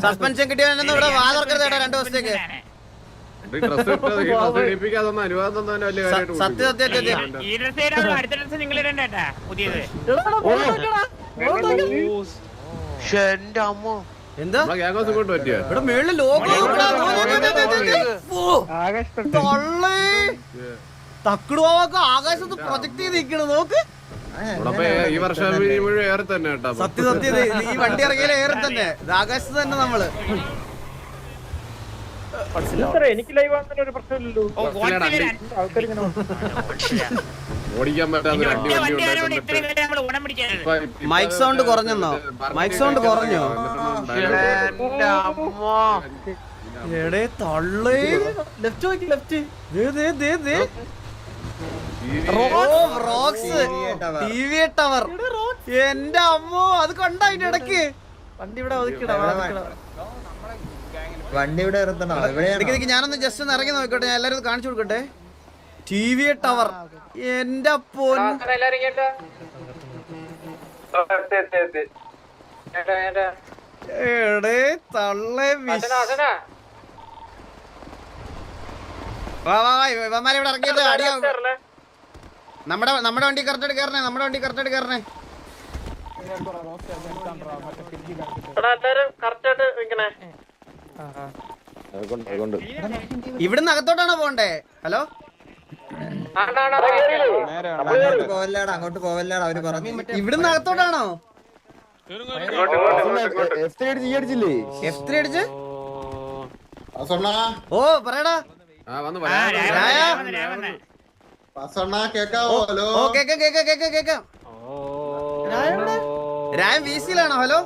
Suspension കിട്ടിയാൽ ഇവിടെ വാതർക്കരുത് കേട്ടോ 2 ദിവസത്തേക്ക്. എന്താ ഇവിടെ മേളില് ലോഗോ തക്കുടുവാക്ക് ആകാശത്ത് പ്രൊജക്ട് ചെയ്ത് നിൽക്കണം. നോക്ക് ഈ വർഷം സത്യം ഈ വണ്ടി ഇറങ്ങിയാലും ഏറെ തന്നെ ആകാശത്ത് തന്നെ നമ്മള്. എനിക്ക് ലൈവ് ആകുന്ന ഒരു പ്രശ്നമില്ലല്ലോ. ഓടിക്കാൻ പറ്റാത്ത മൈക്ക് സൗണ്ട് കുറഞ്ഞോ? മൈക്ക് സൗണ്ട് കുറഞ്ഞോ? എടേ തള്ളേ ലെഫ്റ്റ് ടവർ. എന്റെ അമ്മോ അത് കണ്ടോ അതിന്റെ ഇടയ്ക്ക് വണ്ടി ഇവിടെ വണ്ടി ഇവിടെ ഞാനൊന്ന് ജസ്റ്റ് ഒന്ന് ഇറങ്ങി നോക്കട്ടെ. ഞാൻ എല്ലാരും കാണിച്ചു കൊടുക്കട്ടെ. TV tower. എന്റെ പൊൻ എടേ തള്ളേ ഇവന്മാരെ ഇവിടെ ഇറങ്ങിയത് അടിയാ. നമ്മുടെ വണ്ടി കറക്റ്റായിട്ട് കയറണേ. ഇവിടുന്ന് അകത്തോട്ടാണോ പോണ്ടേ? ഹലോ അങ്ങോട്ട് പോവല്ലേടാ അവര് പറഞ്ഞു. ഇവിടുന്ന് അകത്തോട്ടാണോ? F3 അടിച്ച് ഓ പറയടാ. കേക്കാം. രായം VC-ലാണോ? ഹലോ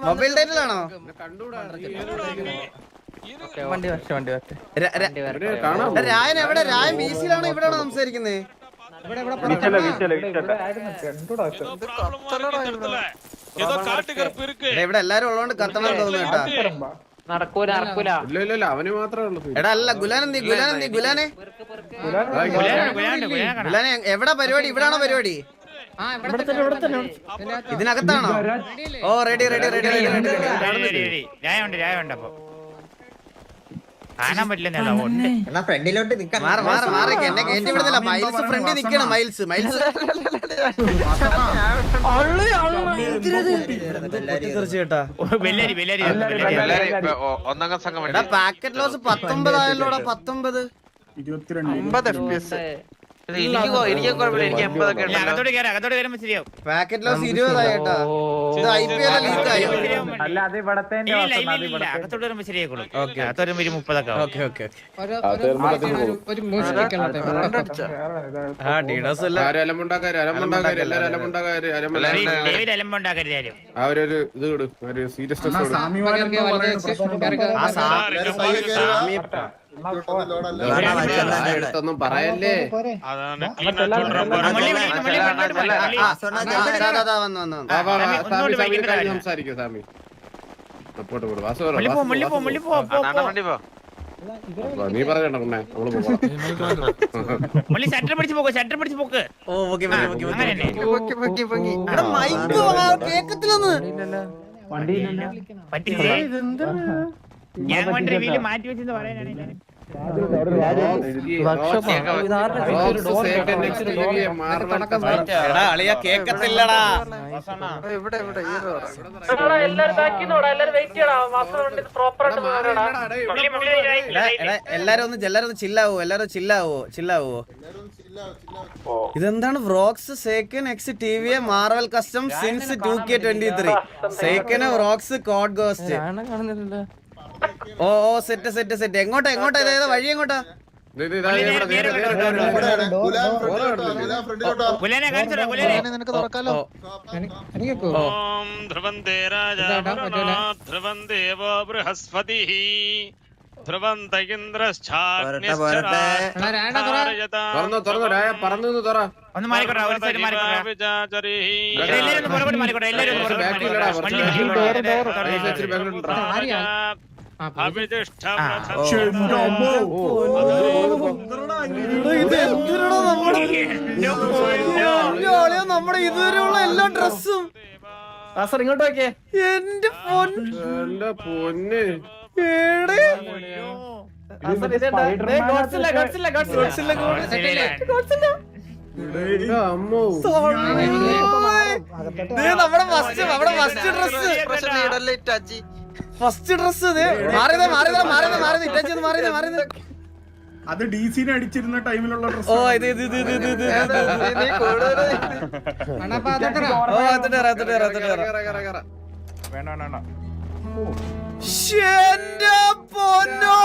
മൊബൈൽ ഡേറ്റിലാണോ? രായൻ എവിടെ? രായൻ VC-ലാണോ ഇവിടെയാണോ സംസാരിക്കുന്നേ? ഇവിടെ എല്ലാരും ഉള്ളതുകൊണ്ട് കത്തണം തോന്നുന്നു കേട്ടാ. എടാ അല്ല ഗുലാനെ എവിടെ പരിപാടി? ഇവിടാണോ പരിപാടി? ഇതിനകത്താണോ? ഓ റെഡി. കാണാൻ പറ്റില്ല. എന്നെ കയറ്റി വിടുന്നില്ല. മൈൽസ് ഫ്രണ്ടിൽ നിക്കണം. മൈൽസ് പാക്കറ്റ് ലോസ് 19 ആയല്ലോടാ. 19 പാക്കറ്റ് ലോസ് 20 ആയിട്ടാ. ഇത് IPL ലീക്കായോ? എടുത്തൊന്നും പറയല്ലേ. സംസാരിക്കും സാമി. നീ പറഞ്ഞോ മാറ്റി വെച്ചെന്ന് പറയാനാണ്. കേക്കത്തില്ലടാ. എല്ലാരും ഒന്ന് ചില്ലാവോ. ഇതെന്താണ്? വ്രോക്സ് സേക്കൻ എക്സ് TVA മാർവൽ കസ്റ്റം സിൻസ് 2K23 സേക്കന് വ്രോക്സ് കോഡ് ഗോസ്റ്റ്. ഓ സെറ്റ്. എങ്ങോട്ടാ ഇതേതാ വഴി? എങ്ങോട്ടാ? നമ്മുടെ ഇതുവരെയുള്ള എല്ലാ ഡ്രസ്സും സാർ ഇങ്ങോട്ട് നോക്കിയേ. എന്റെ പൊന്ന് എന്റെ പൊന്ന് ഏടെ എന്റെ അമ്മോ നമ്മുടെ ഫസ്റ്റ് ഡ്രസ് മാറിയത് അത് DC-നെ അടിച്ചിരുന്ന ടൈമിലുള്ള ഡ്രസ്. ഓ ഇത് വേണ്ട എന്റെ പൊന്നോ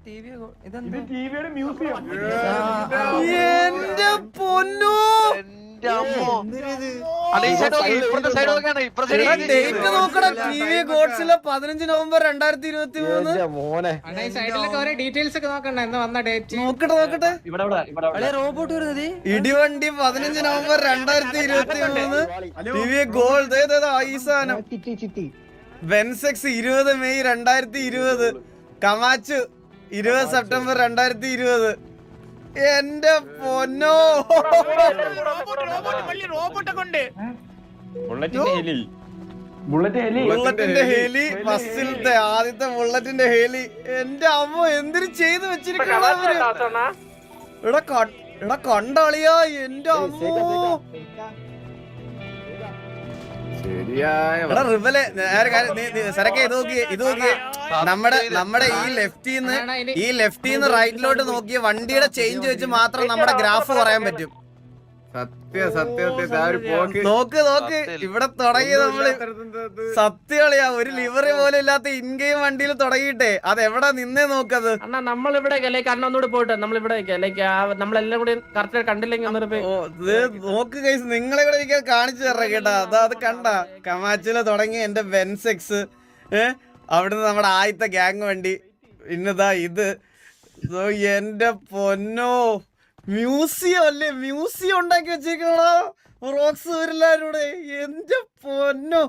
ടിവിയുടെ മ്യൂസിയം. എന്റെ പൊന്നോ ഡേറ്റ് നോക്കണം. TV Godzilla 15 November 2023. നോക്കട്ടെ ഇടിവണ്ടി 15 നവംബർ 2023. TV ഗോൾഡ് ഈ സാധനം. വെൻസെക്സ് 20 മെയ് 2020. കമാച്ചു 20 സെപ്റ്റംബർ 2020. എന്റെ പൊന്നോ ബുള്ളറ്റിന്റെ ഹേലി ഫസ്റ്റിലത്തെ ആദ്യത്തെ ബുള്ളറ്റിന്റെ ഹേലി. എന്റെ അമ്മ എന്തിനു ചെയ്ത് വെച്ചിരിക്കണ എടാ കണ്ടളിയാ എന്റെ അമ്മോ. ശരിയായ എടാ റിബലെ സരക്കെ ഇത് നോക്കിയേ നമ്മുടെ ഈ ലെഫ്റ്റിന്ന് റൈറ്റിലോട്ട് നോക്കിയ വണ്ടിയുടെ ചേഞ്ച് വെച്ച് മാത്രം നമ്മുടെ ഗ്രാഫ് പറയാൻ പറ്റും. സത്യത്തെ നോക്ക് ഇവിടെ തുടങ്ങി നമ്മള് സത്യളിയാ ഒരു ലിവറി പോലും ഇല്ലാത്ത ഇൻഗെയിം വണ്ടിയിൽ തുടങ്ങിയിട്ടേ അത് എവിടെ നിന്നേ നോക്കത്. അണ്ണാ നമ്മളിവിടെ അന്നൊന്നുകൂടെ പോയിട്ട് നമ്മളിവിടെ നമ്മളെല്ലാം കൂടി കറക്റ്റ് കണ്ടില്ലെങ്കിൽ നോക്ക് ഗൈസ് നിങ്ങളെ കൂടെ എനിക്ക് കാണിച്ചു തരാം കേട്ടാ. അത് കണ്ട കമാച്ചില് തുടങ്ങി എന്റെ വെൻസെക്സ് അവിടുന്ന് നമ്മുടെ ആദ്യത്തെ ഗ്യാങ് വണ്ടി ഇന്നതാ ഇത്. എന്റെ പൊന്നോ മ്യൂസിയം അല്ലേ, മ്യൂസിയം ഉണ്ടാക്കി വെച്ചേക്കണോ റോക്സ് എല്ലാവരുടെ. എന്റെ പൊന്നോ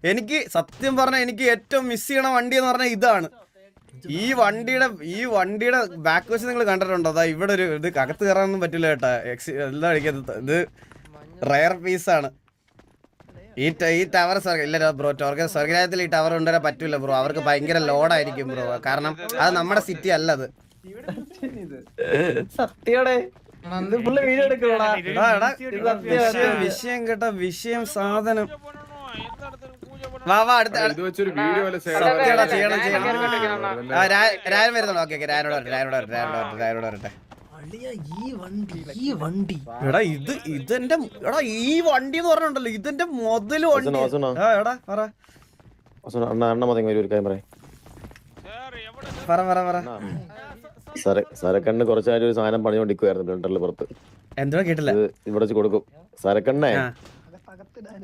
എനിക്ക് സത്യം പറഞ്ഞാൽ എനിക്ക് ഏറ്റവും മിസ് ചെയ്യണ വണ്ടി എന്ന് പറഞ്ഞാൽ ഇതാണ്. ഈ വണ്ടിയുടെ ബാക്ക് വശം നിങ്ങൾ കണ്ടിട്ടുണ്ടോ? അതാ ഇവിടെ ഒരു ഇത് അകത്ത് കയറാനൊന്നും പറ്റില്ല കേട്ടാ. എന്താ കഴിക്കാത്ത ഇത് റയർ പീസാണ്. ഈ ടവർ ഇല്ല ബ്രോ, സ്വർഗരാജ്യത്തിൽ ഈ ടവർ കൊണ്ടുവരാൻ പറ്റൂല ബ്രോ. അവർക്ക് ഭയങ്കര ലോഡായിരിക്കും ബ്രോ. കാരണം അത് നമ്മുടെ സിറ്റി അല്ലത്. സത്യോടെ വിഷയം കേട്ടോ, വിഷയം സാധനം. വാ അടുത്ത ചെയ്യണം. രായൻ വരുന്നുണ്ടോ? ഓക്കെ രായനോട് വരട്ടെ. എടാ ഇതെന്റെ എടാ ഈ വണ്ടി എന്ന് പറഞ്ഞുണ്ടല്ലോ ഇതെന്റെ മുതല് വണ്ടി. എടാ പറ സരക്കണ്ണ് കുറച്ചായിട്ട് ഒരു സാധനം പണിഞ്ഞോണ്ടിരിക്കുവായിരുന്നു ബ്ലണ്ടറിൽ പുറത്ത്. എന്തോ കേട്ടില്ല. ഇവിടെ വെച്ച് കൊടുക്കും. സരക്കണ്ണേ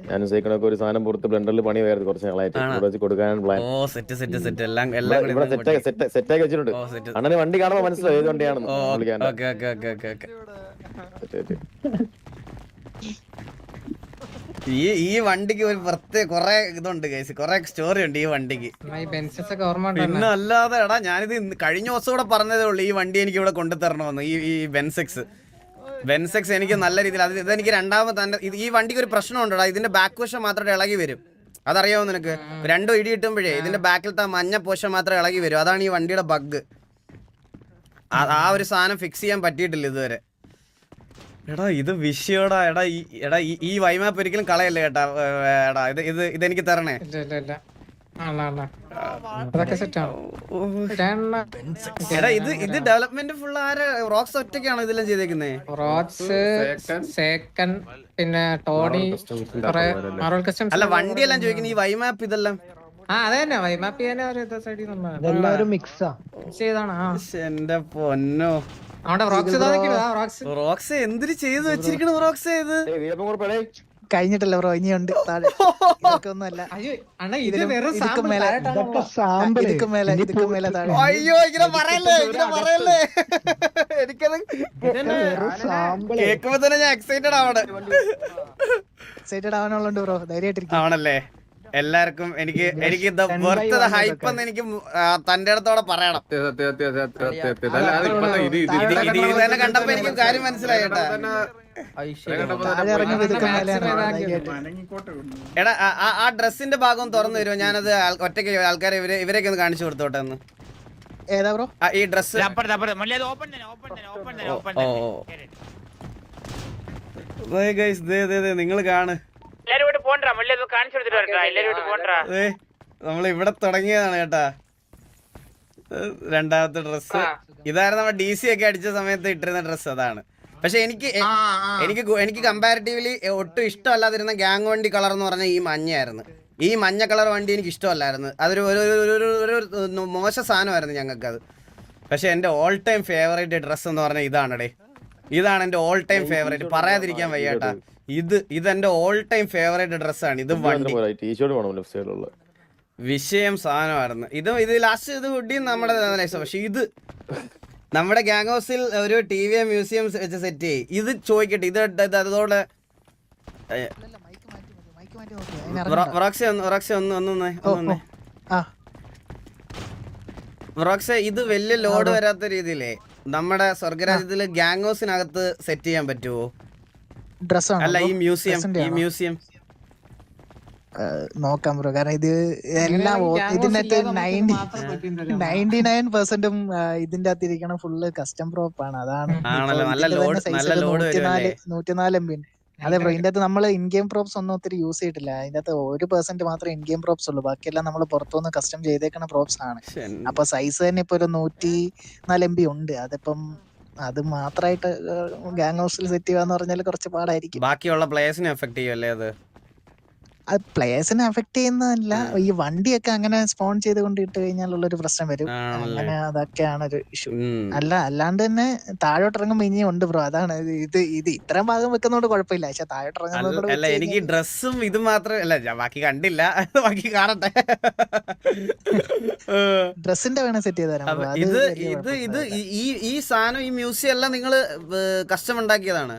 ഞാനും സൈക്കിളൊക്കെ ഒരു സാധനം പുറത്ത് ബ്ലണ്ടറിൽ പണി വേർത്ത് കുറച്ച് നാളായിട്ട് ഇവിടെ വെച്ച് കൊടുക്കാനാണ് പ്ലാൻ. ഇവിടെ സെറ്റാക്കി വെച്ചിട്ടുണ്ട്. അണ്ണന് വണ്ടി കാണുമ്പോ മനസ്സിലാവും ഏത് വണ്ടിയാണെന്ന്. ഈ വണ്ടിക്ക് ഒരു പ്രത്യേക കൊറേ ഇതുണ്ട് ഗൈസ്, കൊറേ സ്റ്റോറി ഉണ്ട് ഈ വണ്ടിക്ക്. പിന്നെ അല്ലാതെ എടാ ഞാനിത് കഴിഞ്ഞ ദിവസം കൂടെ പറഞ്ഞതേ ഉള്ളൂ ഈ വണ്ടി എനിക്ക് ഇവിടെ കൊണ്ടുതരണമെന്ന്. ഈ വെൻസെക്സ് എനിക്ക് നല്ല രീതിയിൽ ഇതെനിക്ക് രണ്ടാമത് തന്നെ. ഈ വണ്ടിക്ക് ഒരു പ്രശ്നമുണ്ടടാ, ഇതിന്റെ ബാക്ക് വശം മാത്രം ഇളകി വരും. അതറിയാമോ നിനക്ക്? രണ്ടും ഇടി കിട്ടുമ്പോഴേ ഇതിന്റെ ബാക്കിലത്തെ മഞ്ഞ പോഷൻ മാത്രം ഇളകി വരും. അതാണ് ഈ വണ്ടിയുടെ ബഗ്. ആ ഒരു സാധനം ഫിക്സ് ചെയ്യാൻ പറ്റിയിട്ടില്ല ഇതുവരെ. എടാ ഇത് വിഷയോടാ. എടാ ഈ വൈമാപ്പ് ഒരിക്കലും കളയല്ലേ കേട്ടാ. എടാ ഇതെനിക്ക് തരണേ. എടാ ഇത് ഡെവലപ്മെന്റ് ഫുൾ ആര്? റോക്സ് ഒറ്റയ്ക്കാണോ ഇതെല്ലാം ചെയ്തേക്കുന്നേ? പിന്നെ ടോണി അല്ല വണ്ടിയെല്ലാം ചോദിക്കുന്നത് ഈ വൈമാപ്പ് ഇതെല്ലാം. എന്റെ പൊന്നോ റോക്സ് എന്തിന് ചെയ്ത് വെച്ചിരിക്കണ റോക്സ്? ഇത് കഴിഞ്ഞിട്ടല്ല ബ്രോ, ഇനിയുണ്ട്. അയ്യോ ഇങ്ങനെ പറയല്ലേ എനിക്കത് കേൾക്കുമ്പോ തന്നെ ഞാൻ എക്സൈറ്റഡ് ആവണേ. എക്സൈറ്റഡ് ആവാനുള്ളൂ ബ്രോ, ധൈര്യമായിട്ടിരിക്കും. ആവണല്ലേ? എല്ലാവർക്കും എനിക്ക് വെറുതെ ഹൈപ്പ് എന്ന് എനിക്ക് തന്റെ അടുത്തോടെ പറയണം. ഇത് തന്നെ കണ്ടപ്പോ എനിക്ക് കാര്യം മനസ്സിലായി കേട്ടാ. എടാ ആ ഡ്രസ്സിന്റെ ഭാഗം തുറന്നു തരുമോ? ഞാനത് ഒറ്റയ്ക്ക് ആൾക്കാരെ ഇവരെയൊക്കെ ഒന്ന് കാണിച്ചു കൊടുത്തോട്ടെ ഒന്ന്. ഏതാ ബ്രോ ഈ ഡ്രസ് നിങ്ങൾ കാണ്. നമ്മൾ ഇവിടെ തുടങ്ങിയതാണ് കേട്ടാ. രണ്ടാമത്തെ ഡ്രസ് ഇതായിരുന്നു നമ്മൾ DC ഒക്കെ അടിച്ച സമയത്ത് ഇട്ടിരുന്ന ഡ്രസ് അതാണ്. പക്ഷെ എനിക്ക് കമ്പാരിറ്റീവ്ലി ഒട്ടും ഇഷ്ടമല്ലാതിരുന്ന ഗ്യാങ് വണ്ടി കളർ എന്ന് പറഞ്ഞാൽ ഈ മഞ്ഞയായിരുന്നു. ഈ മഞ്ഞ കളർ വണ്ടി എനിക്ക് ഇഷ്ടമല്ലായിരുന്നു. അതൊരു മോശ സാധനമായിരുന്നു ഞങ്ങൾക്കത്. പക്ഷെ എൻ്റെ ഓൾ ടൈം ഫേവറേറ്റ് ഡ്രസ്സ് എന്ന് പറഞ്ഞാൽ ഇതാണടേ. ഇതാണ് എൻ്റെ ഓൾ ടൈം ഫേവറേറ്റ്, പറയാതിരിക്കാൻ വയ്യാട്ടാ. ഇതെന്റെ ഓൾ ടൈം ഫേവറേറ്റ് ഡ്രസ്സാണ്. ഇത് വണ്ടി വിഷയം സാധനമായിരുന്നു. ഇത് ലാസ്റ്റ് ഇത് ഹുഡി നമ്മുടെ. പക്ഷെ ഇത് നമ്മുടെ ഗ്യാങ് ഹൗസിൽ ഒരു TV മ്യൂസിയം വെച്ച് സെറ്റ് ചെയ്യും. ഇത് ചോദിക്കട്ടെ, ഇത് അതോടെ ഇത് വലിയ ലോഡ് വരാത്ത രീതിയിലേ നമ്മുടെ സ്വർഗരാജ്യത്തില് ഗ്യാങ് ഹൗസിനകത്ത് സെറ്റ് ചെയ്യാൻ പറ്റുമോ? അല്ല ഈ മ്യൂസിയം നോക്കാം ബ്രോ. കാരണം ഇത് എല്ലാം ഇതിനകത്ത് 99%ഉം ഇതിന്റെ അകത്ത് ഇരിക്കണം ഫുള്ള് കസ്റ്റം പ്രോപ്പ് ആണ്. അതാണ് 104 MB. അതെ ബ്രോ, ഇതിന്റെ അകത്ത് നമ്മൾ ഇൻ ഗെയിം പ്രോപ്സ് ഒന്നും ഒത്തിരി യൂസ് ചെയ്തിട്ടില്ല. അതിന്റെ അകത്ത് 1% മാത്രമേ ഇൻ ഗെയിം പ്രോപ്സ് ഉള്ളൂ. ബാക്കിയെല്ലാം നമ്മൾ പുറത്തുനിന്ന് കസ്റ്റം ചെയ്തേക്കുന്ന പ്രോപ്സ് ആണ്. അപ്പൊ സൈസ് തന്നെ ഇപ്പൊ ഒരു 104 MB ഉണ്ട്. അതിപ്പം അത് മാത്രമായിട്ട് ഗ്യാങ് ഹൗസിൽ സെറ്റ് ചെയ്യാന്ന് പറഞ്ഞാൽ കുറച്ച് പാടായിരിക്കും. ബാക്കിയുള്ള പ്ലേയേഴ്സിനെ എഫക്ട് ചെയ്യുമല്ലേ അത്? അത് പ്ലേയേഴ്സിനെ എഫക്ട് ചെയ്യുന്നതല്ല, ഈ വണ്ടിയൊക്കെ അങ്ങനെ സ്പോൺ ചെയ്ത് കൊണ്ട് ഇട്ട് കഴിഞ്ഞാലുള്ളൊരു പ്രശ്നം വരും. അങ്ങനെ അതൊക്കെയാണ് ഒരു ഇഷ്യൂ. അല്ലാണ്ട് തന്നെ താഴോട്ട് ഇറങ്ങുമ്പോ ഇനിയും ഉണ്ട് ബ്രോ. അതാണ് ഇത് ഇത്രയും ഭാഗം വെക്കുന്നോണ്ട് കുഴപ്പമില്ല. പക്ഷെ താഴോട്ട് ഇറങ്ങുന്നത് എനിക്ക് ഡ്രസ്സും ഇത് മാത്രമല്ല, ബാക്കി കണ്ടില്ല, ബാക്കി കാണട്ടെ. ഡ്രസ്സിന്റെ വേണം സെറ്റ് ചെയ്ത് തരാം. ഈ സാധനം ഈ മ്യൂസിയം എല്ലാം നിങ്ങള് കസ്റ്റം ഉണ്ടാക്കിയതാണ്?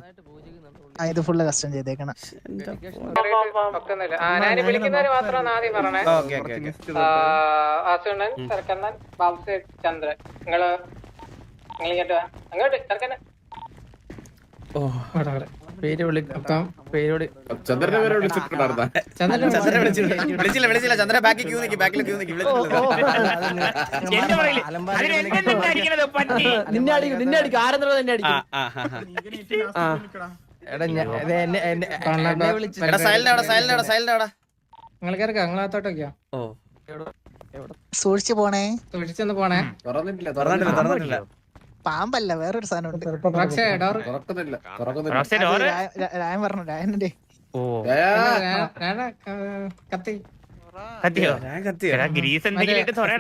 ഇത് ഫുള്ള് കസ്റ്റം ചെയ്തേക്കണം. വിളിക്കുന്നവര് മാത്രമാണ് ആദ്യം പറഞ്ഞേ. ചന്ദ്രൻ നിങ്ങള് ഇങ്ങോട്ട് അങ്ങോട്ട് ചെറുക്കനെ പേര് വിളിക്കാം. ചന്ദ്രനെ പേര് വിളിച്ചിട്ടുണ്ടായിരുന്ന വിളിച്ചില്ല. ചന്ദ്രൻ ബാക്കിൽ ക്യൂ നിൽക്കി. നിന്നെ അടിക്കും. ആരെന്നുള്ളത് തന്നെ അടിക്കും. സൂക്ഷിച്ചു പോണേ. സൂക്ഷിച്ചൊന്ന് പോണേ. തുറന്നിട്ടില്ല. പാമ്പല്ല, വേറൊരു സാധനം ഉണ്ട്. രായൻ പറഞ്ഞു, രായന്റെ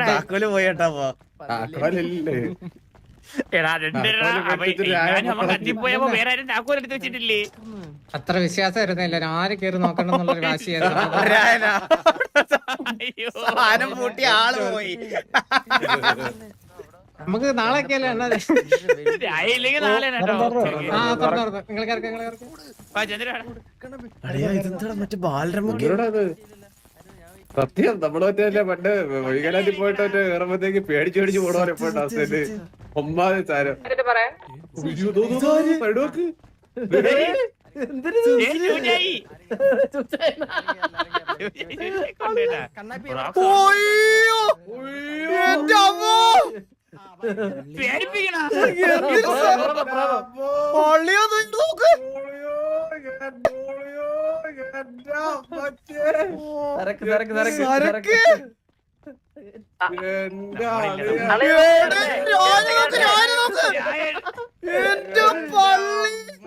താക്കോല് പോയേട്ടാ. അത്ര വിശ്വാസം വരുന്നില്ല. ആര് കേറി നോക്കണം എന്നുള്ളൊരു വാശിയായിരുന്നു. ആള് പോയി. നമുക്ക് നാളെയൊക്കെ മറ്റേ ബാലരമൊക്കെ സത്യം. നമ്മള് മറ്റേ പണ്ട് ഒഴികലാറ്റി പോയിട്ട് കയറുമ്പോഴത്തേക്ക് പേടിച്ചു പോണോരെപ്പോണ്ട് അവസ്ഥയില് ഒമ്മാതെ സാരം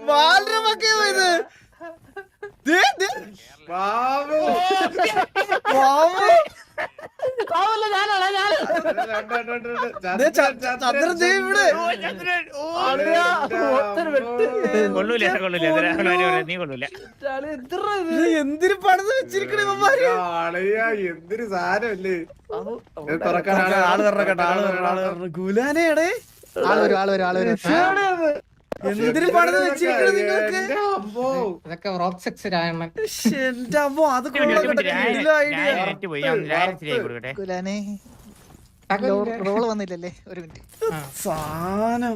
ബാലരമൊക്കെ പോയത്. എന്തിനു പണിത് വെച്ചിരിക്കണേ എന്തൊരു സാധനല്ലേ. ഗുലാനേടേ എന്തിനു പണിത് വെച്ചിരിക്കണത് നിങ്ങൾക്ക്? ഇതൊക്കെ റോക്ക് സെക്സ് രായണ്ണൻ. ശ്ശെ, എന്റെ അമ്മോ, അത് കൊള്ളാം കേട്ടോ, കിടിലൻ ഐഡിയ. കുലാനെ റോള് വന്നില്ലല്ലേ, ഒരു മിനിറ്റ്. സാനം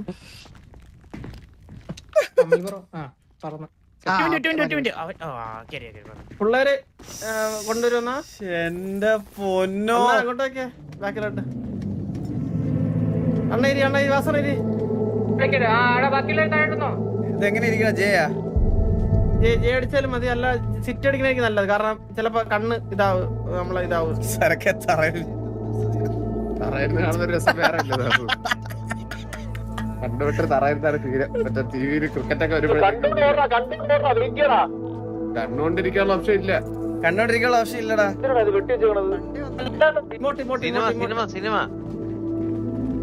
പിള്ളേര് കൊണ്ടുവരുന്ന എന്റെ പൊന്നോ. അങ്ങോട്ടേക്ക് ബാക്കിലോട്ട് അണ്ണേരി വാസനേരി ഇതെങ്ങനെ ഇരിക്കണ ജയാ? ജെ അടിച്ചാലും മതി, അല്ല സിറ്റ് അടിക്കണേക്ക് നല്ലത്. കാരണം ചിലപ്പോ കണ്ണ് ഇതാവും, നമ്മളെ ഇതാവും. സരക്കെ തറയിൽ കാണുന്ന രസം വേറെ കണ്ടുവിട്ട് തറയിരുന്നാണ് മറ്റേ ടിവിയിൽ ക്രിക്കറ്റ് ഒക്കെ കണ്ടുകൊണ്ടിരിക്കാനുള്ള ഓപ്ഷൻ ഇല്ല. കണ്ടോണ്ടിരിക്കാനുള്ള ഓപ്ഷൻ ഇല്ലടാ.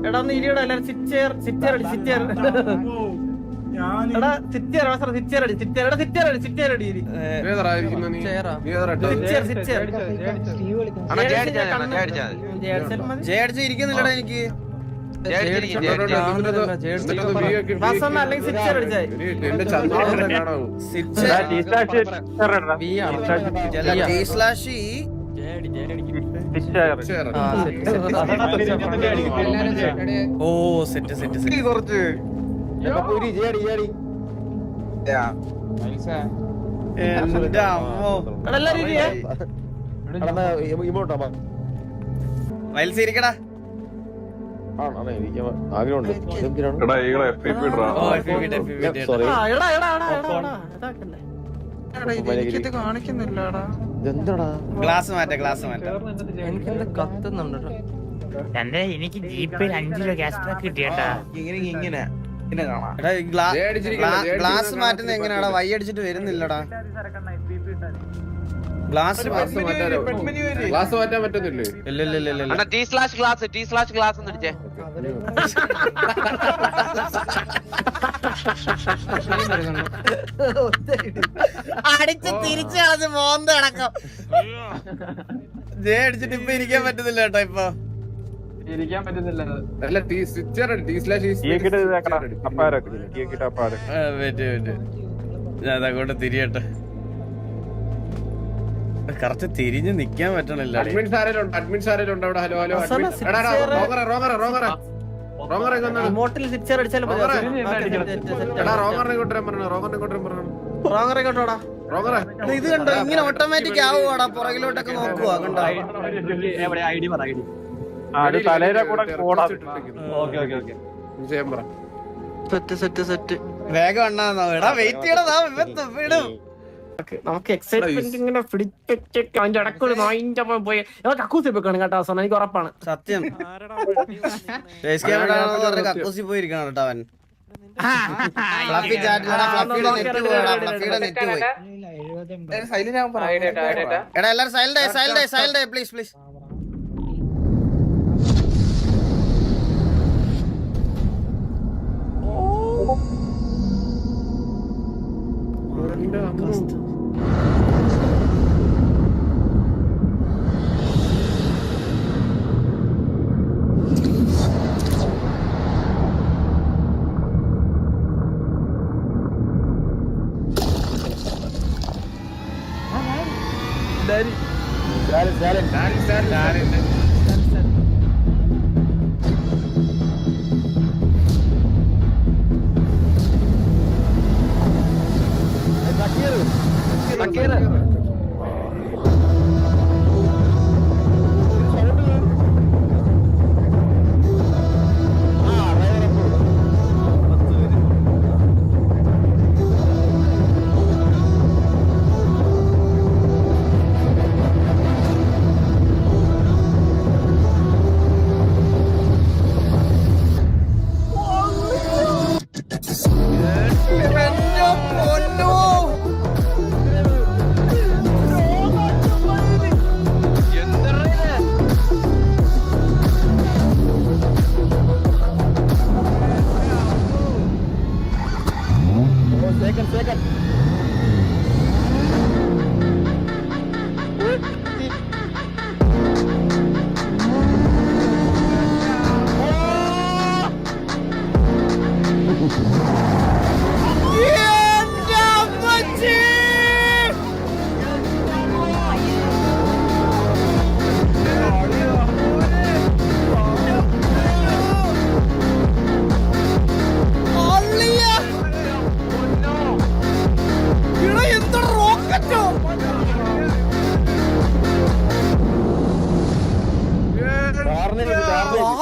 എടാ ഒന്ന് ഇരിയടാ എല്ലാരും. സിറ്റർ എടാ സിറ്റർ അവസരം സിറ്റർ അടി ഇരി. ഏതാ ഇരിക്കുന്ന നീ? നീ ഏതാ ഇട്ടത്? ജയ അടിച്ച് ഇരിക്കുന്നില്ലടാ എനിക്ക്. വാസന അല്ലെങ്കിൽ സിറ്റർ അടിച്ചായി. എന്റെ ചന്ദ്രനെ കാണാവൂ. ഓ സെറ്റ് സെറ്റ് സെറ്റ്. കുറച്ച് എന്റെ അമ്മോ. എല്ലാരും ഇരിയേ. വയൽസിരിക്കടാ. ആഗ്രഹമുണ്ട്. ഓ FPV. സോറി, എടാ ഇതാക്കല്ലേ. കാണിക്കുന്നില്ലടാ. ഇതെന്താടാ? ഗ്ലാസ് മാറ്റാം. എനിക്കെന്താ കത്തുന്നുണ്ട്. എനിക്ക് ജീപ്പിൽ 5 രൂപ ക്യാഷ് ബാക്ക് കിട്ടിയേട്ടാ. എടാ ഗ്ലാസ് മാറ്റുന്നത് എങ്ങനെയാടാ? വൈ അടിച്ചിട്ട് വരുന്നില്ലടാ. ഗ്ലാസ് ഗ്ലാസ് മാറ്റാൻ പറ്റുന്നില്ലേ? ഇല്ല. ഗ്ലാസ് ഒന്ന് അടിച്ചേ. അടിച്ച് തിരിച്ചു കളഞ്ഞ് മോന്ത അടക്കം. ജയ അടിച്ചിട്ട് ഇപ്പൊ ഇരിക്കാൻ പറ്റുന്നില്ല കേട്ടോ. ഇപ്പൊ അല്ല സ്വിച്ചർ ഞാൻ അങ്ങോട്ട് തിരിയട്ടെ. കറക്റ്റ് തിരിഞ്ഞ് നിക്കാൻ പറ്റണില്ല. അഡ്മിൻസ് ആരെങ്കിലും അവിടെ? ഹലോ റിമോട്ടിൽ സിറ്റർ അടിച്ചാലും മതി. ഇത് കണ്ടോ, ഇങ്ങനെ ഓട്ടോമാറ്റിക് ആവുവാടാ. പുറകിലോട്ടൊക്കെ നോക്കുവാ കണ്ടോ. സെറ്റ് വേഗം എണ്ണാന്നോ? എടാ വെയിറ്റ് ചെയ്യടാ, വിടും. നമുക്ക് എക്സൈറ്റ്മെന്റ് ഇങ്ങനെ പിടിച്ചിട്ട് അതിന്റെ ഇടയ്ക്കൊരു നോയിന്റെ പോയി കക്കൂസി വെക്കണം കേട്ടോ. അവസാനം എനിക്ക് ഉറപ്പാണ്. സത്യം കക്കൂസി പോയിരിക്കണം കേട്ടോ അവൻ. ഫ്ലഫി ചാറ്റിലടാ. ഫ്ലഫിയുടെ നെറ്റ് പോയടാ. ഫ്ലഫിയുടെ നെറ്റ് പോയി. എടാ എല്ലാരും സൈലന്റ് പ്ലീസ്.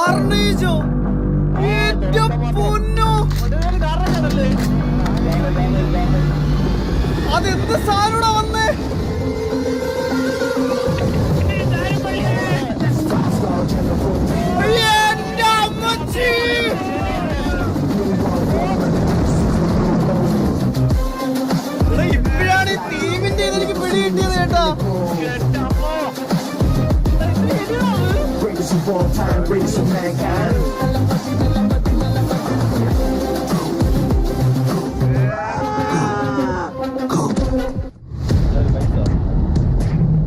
കാർണേജോ എന്റെ പൊന്നോ അതെന്ത് സാധനോടാ വന്നേ എന്റെ അമ്മച്ചി ഇപ്പോഴാണ് ഈ തീമിന്റെ എനിക്ക് പിടി കിട്ടിയത് കേട്ടാ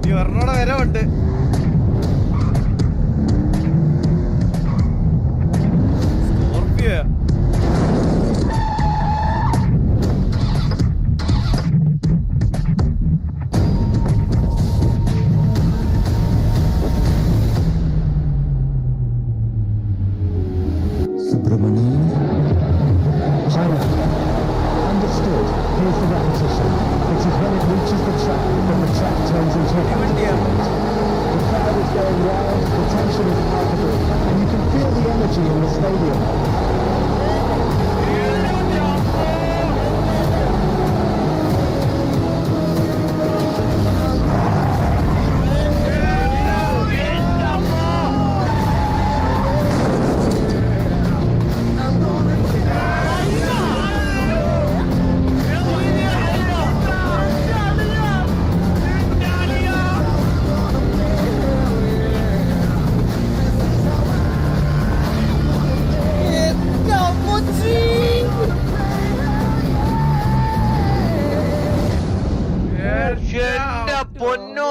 നീ ഒരെണ്ണോടെ വരവുണ്ട് സ്കോർപിയോ പൊന്നോ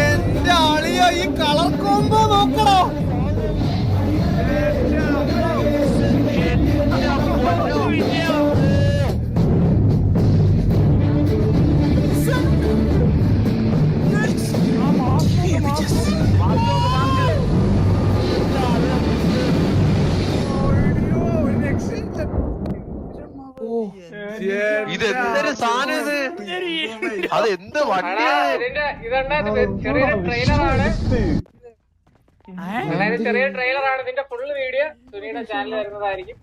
എന്റെ ആളിയോ ഈ കളർ കോമ്പോ നോക്കണോ ഇതെന്തൊരു സാധനം ഇത് അതെന്ത് വണ്ടിയാണ് ചെറിയൊരു ട്രെയിലറാണ് ചെറിയ ട്രെയിലറാണ് ഇതിന്റെ ഫുൾ വീഡിയോ സുനിയുടെ ചാനലിൽ വരുന്നതായിരിക്കും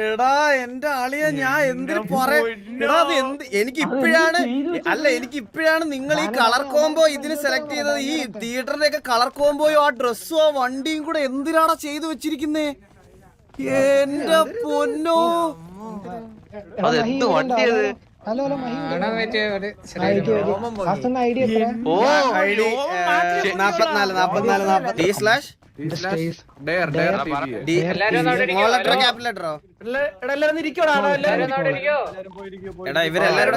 എടാ എന്റെ ആളിയ ഞാൻ എന്തിനു പറയാ അത് എന്ത് എനിക്ക് ഇപ്പോഴാണ് നിങ്ങൾ ഈ കളർ കോംബോ ഇതിന് സെലക്ട് ചെയ്തത് ഈ തിയേറ്ററിന്റെ ഒക്കെ കളർ കോംബോയും ആ ഡ്രസ്സും ആ വണ്ടിയും കൂടെ എന്തിനാടാ ചെയ്തു വെച്ചിരിക്കുന്നേ എന്റെ പൊന്നോ അതെന്ത് വണ്ടിയത് ഓ എടാ ഇവരെല്ലാരും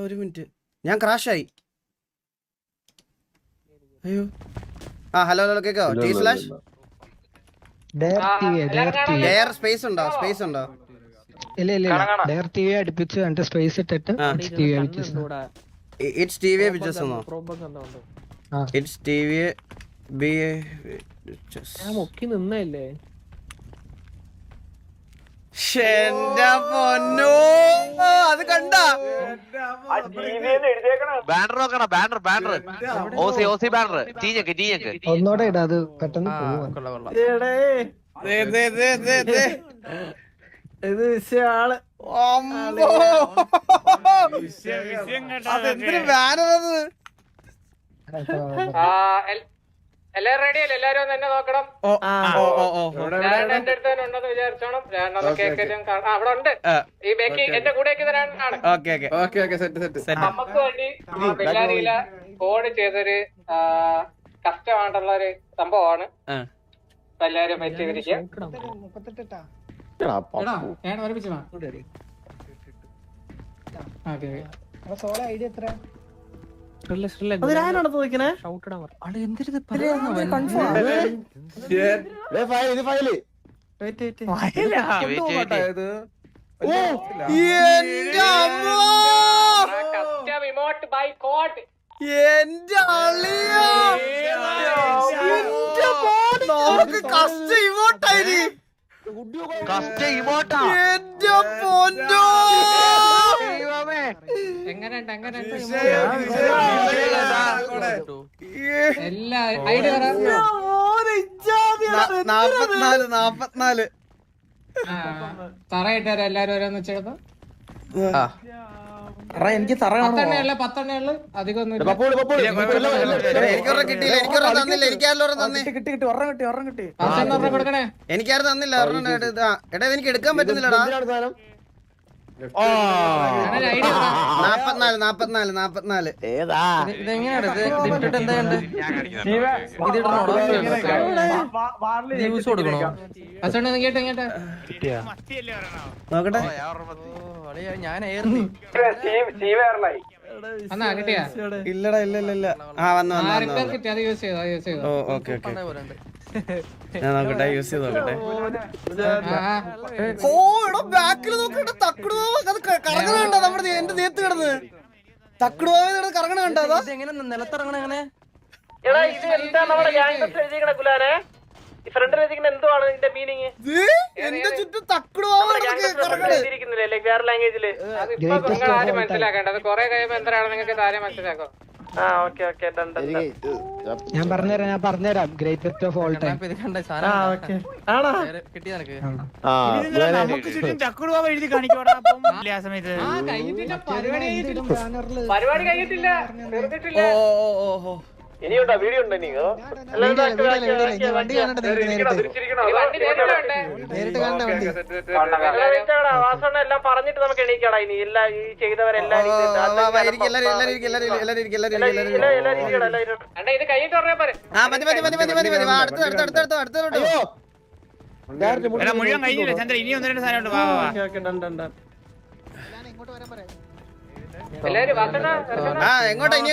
ഒരു മിനിറ്റ് ഞാൻ ക്രാഷായി അയ്യോ ആ ഹലോ ഹലോ കേക്കോ ടി സ്ലാഷ് ഡെയർ സ്പേസ് ഉണ്ടോ ഡയർ ടിവി അടുപ്പിച്ച് എന്നിട്ട് സ്പേസ് ഇട്ടിട്ട് ഇറ്റ്സ് ടി വി പിക്ചേഴ്സ് എന്നോ ഇറ്റ്സ് ടി വി ബി മുക്കി നിന്നല്ലേ എന്റെ പൊന്നോ അത് കണ്ട ബാനർ നോക്കണ ബാനർ ഓസി ബാനർ ടീഞ്ഞക്ക് ഒന്നോടെ ഇടാ അത് പെട്ടെന്ന് ഇത് വിഷയാള് അതെന്തൊരു ബാനർ എല്ലാരും റെഡി അല്ലേ? എല്ലാരും തന്നെ നോക്കണം. എന്റെ അടുത്ത് തന്നെ ഉണ്ടെന്ന് വിചാരിച്ചോണം. അവിടെ ഉണ്ട്. ഈ ബാക്കി എന്റെ കൂടെ ആണ്. നമുക്ക് വേണ്ടി ബെല്ലാരിയില കോഡ് ചെയ്തൊരു കഷ്ടമായിട്ടുള്ള ഒരു സംഭവമാണ്. എല്ലാരും വെച്ചിരിക്കുക. അതിനാണോ ചോദിക്കണേ? ഇത് ഫയല് എന്റെ അമ്മോ! എന്റെ അളിയാ! എന്റെ മോൻ! നമുക്ക് കഷ്ടം ഇങ്ങോട്ടായി. കസ്റ്റ ഇമോട്ടാ എന്റെ പൊന്നോ! നാപ്പത്തിനാല് തറയിട്ടാരോ എല്ലാരും ഓരോന്ന് വെച്ചെടുത്തോ. എനിക്ക് തറ പത്തെണ്ണയുള്ളു അധികം ഒന്നും എനിക്കൊരെണ്ണം കിട്ടിയില്ല, എനിക്കൊരെണ്ണം തന്നില്ല, എനിക്കാരും തന്നെ. കൊടുക്കണേ. എനിക്കാരും തന്നില്ല ഒരെണ്ണം. എടാ എനിക്ക് എടുക്കാൻ പറ്റുന്നില്ലടാ. 44 ഏതാ ഇതെങ്ങനെയാണ് യൂസ് കൊടുക്കണോ? കേട്ടോ നോക്കട്ടെ. ഞാൻ എന്നാ കിട്ടിയാ ഇല്ലടാ, ഇല്ല. ആ വന്നു. കിട്ടി. അത് യൂസ് ചെയ്തോ. ഓ ഓക്കെ. ഞാൻ നോക്കട്ടെ, യൂസ് ചെയ്ത് നോക്കട്ടെ. ഓ എടാ ബാക്കിൽ നോക്കട്ടെ, തക്കടു കറങ്ങണ കണ്ടോ? നമ്മുടെ എന്റെ ദേഹത്ത് കിടന്ന് തക്കടു കറങ്ങണ കണ്ടോ? എങ്ങനെ നിലത്തിറങ്ങണ എങ്ങനെ? എന്റെ ചുറ്റും തക്കടു മനസ്സിലാക്കേണ്ടത് കൊറേ കഴിയുമ്പോ എന്താണ് നിങ്ങൾക്ക് കാര്യം മനസ്സിലാക്കോ. ഞാൻ പറഞ്ഞുതരാം ഗ്രേറ്റസ്റ്റ് ഓഫ് ഓൾ ടൈം. കിട്ടിയ നിനക്ക് എഴുതി കാണിക്കോടാ. പരിപാടി കഴിഞ്ഞിട്ടില്ല. ഓ ഇനിയുണ്ടോ? വീഡിയോ ഉണ്ടോ? വണ്ടി കാണട്ടെ, നേരിട്ട് കാണണ്ട വണ്ടി. എല്ലാം പറഞ്ഞിട്ട് നമുക്ക് എണീക്കടാ. ഇനി എല്ലാ ഈ ചെയ്തവരെല്ലാം ഇത് കഴിഞ്ഞിട്ട് പറഞ്ഞാ പോരെ. മുഴുവൻ കഴിഞ്ഞില്ല ചന്ദ്ര. ഇനി 1-2 സാധനം ഉണ്ട്. ഇങ്ങോട്ട് വരാൻ പറയാം. എല്ലാരും എങ്ങോട്ടാ ഇനി?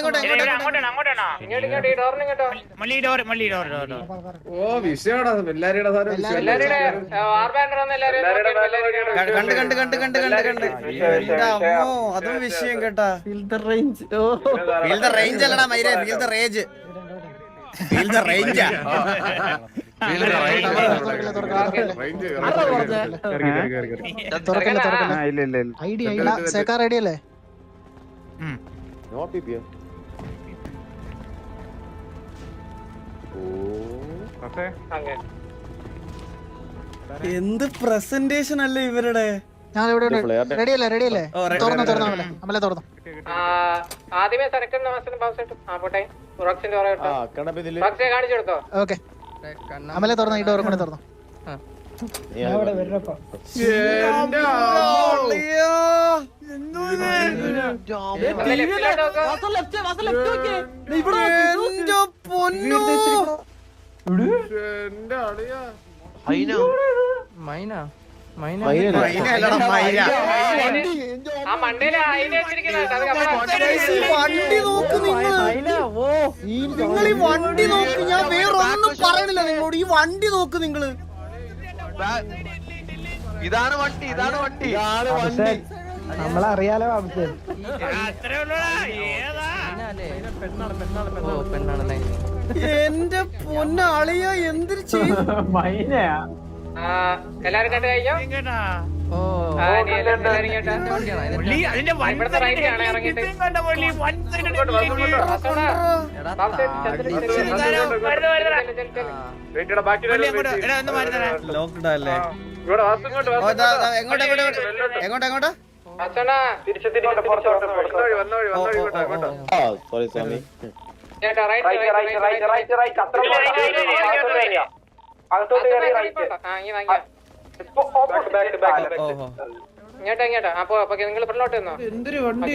ഓ വിഷയടാ എല്ലാരുടെ കണ്ട് എന്റെ അമ്മോ, അതും വിഷയം കേട്ടാ. ഫീൽ ദ റേഞ്ച് അല്ലടാ മൈരേ, feel the range. Feel the range. Ready അല്ലേ? എന്ത് പ്രസന്റേഷൻ അല്ലേ ഇവരുടെ. റെഡിയല്ലേ? തുറന്നു അമലെ തുറന്നു. ആദ്യമേ പോട്ടെ. കാണിച്ചു കൊടുത്തോ. ഓക്കെ അമലെ തുറന്നു. ഈ ഡോറും കൂടെ തുറന്നു. വണ്ടി നോക്ക് നിങ്ങൾ, ഈ വണ്ടി നോക്ക്. ഞാൻ വേറൊന്നും പറയണില്ല നിങ്ങളോട്. ഈ വണ്ടി നോക്ക് നിങ്ങള്. ഇതാണ് വണ്ടി നമ്മളറിയാലോ. എന്റെ പൊന്നാളിയ എന്തൊരു ചെയ്യും. എല്ലാരും കണ്ടു കഴിഞ്ഞോ? ലോക്ക്ഡൌൺ അല്ലേ? എങ്ങോട്ടാ? സോറി സ്വാമി. ഇങ്ങോട്ടാ. അപ്പൊ നിങ്ങൾ ഫ്രണ്ടിലോട്ട് നിന്നോ. വണ്ടി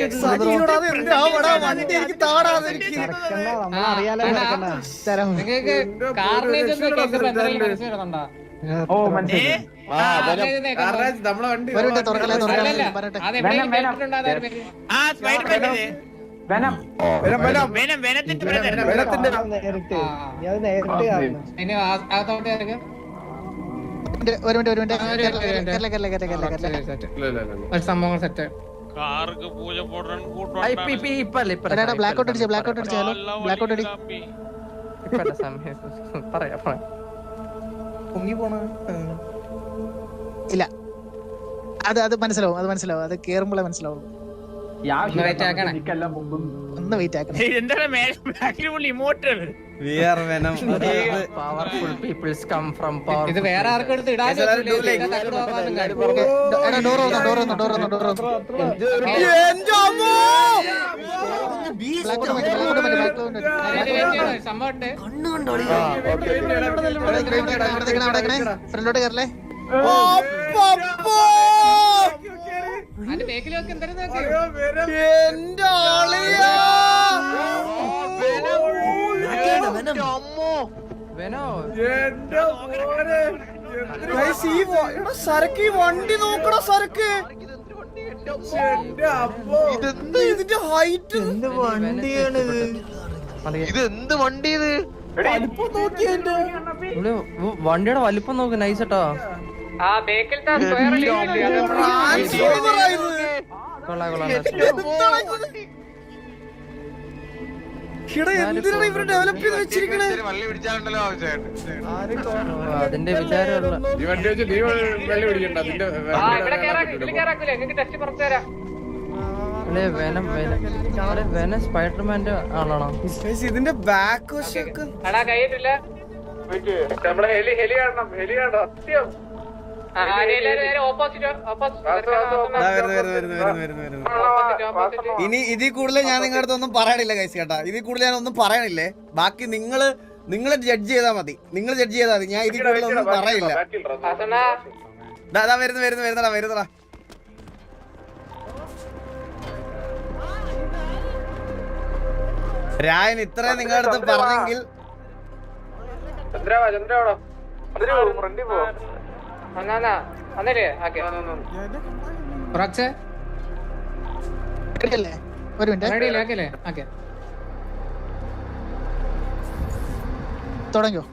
എനിക്ക് താടാതെ നിങ്ങൾക്ക് കാറിനെ മനസ്സിലാക്കുന്നുണ്ടോ? ഓ മനസ്സിലായി നമ്മളെ വണ്ടി ഒരു മിനിറ്റ് തുറക്കല്ലേ പറയട്ടെ. ആ സ്പൈഡർമാൻ വെനം വെനത്തിന്റെ ബ്രദർ ഒരു മിനിറ്റ് സംഭവങ്ങൾ സെറ്റ് കാർക്ക് പൂജ പോടാൻ ബ്ലാക്ക് ഔട്ട് അടിച്ചോ ബ്ലാക്ക് ഔട്ട് അടിച്ചാലോ ബ്ലാക്ക് ഔട്ട് അടി ഇല്ല അത് മനസ്സിലാവും അത് കേറുമ്പോഴേ മനസ്സിലാവും. ഒന്ന് വെയിറ്റ് ആക്കണം. എന്താണ് ബാക്കിൽ ഇമോട്ടർ ഇത് വേറെ ആർക്കും എടുത്ത് ഇടാൻ ഫ്രണ്ടോട്ട് കയറല്ലേ? സരക്ക് വണ്ടി നോക്കണ സരക്ക് ഇതിന്റെ ഹൈറ്റ് ഇതെന്ത് വണ്ടി ഇത്? വണ്ടിയുടെ വലിപ്പം നോക്ക് നൈസട്ടോ. എന്തിനാണ് ഇവര് ഡെവലപ്പ് ചെയ്ത് വെച്ചിരിക്കണേ? വള്ളി പിടിച്ചാലുണ്ടല്ലോ അതിന്റെ വിചാരമുള്ള ഈ വണ്ടി വെച്ച് നീ വെള്ളി പിടിക്കണ്ട നിന്റെ വെനം സ്പൈഡർമാന്റെ ആളാണോ? ഇതിന്റെ ബാക്ക് വശമൊക്കെ നമ്മളെ ഹെലി കാണണം സത്യം. ഇനി ഇതിൽ കൂടുതൽ ഞാൻ നിങ്ങളുടെ അടുത്തൊന്നും പറയണില്ല ഗൈസ് കേട്ടാ. ഇതിൽ കൂടുതൽ ഞാൻ ഒന്നും പറയണില്ലേ. ബാക്കി നിങ്ങള് ജഡ്ജ് ചെയ്താൽ മതി. നിങ്ങൾ ജഡ്ജ് ചെയ്താൽ മതി. ഞാൻ ഇതിൽ കൂടുതൽ ഒന്നും പറയില്ല. വരുന്നടാ രായൻ ഇത്രയും നിങ്ങളുടെ അടുത്ത് പറഞ്ഞെങ്കിൽ ഒരു മിനിറ്റ് തുടങ്ങിയോ?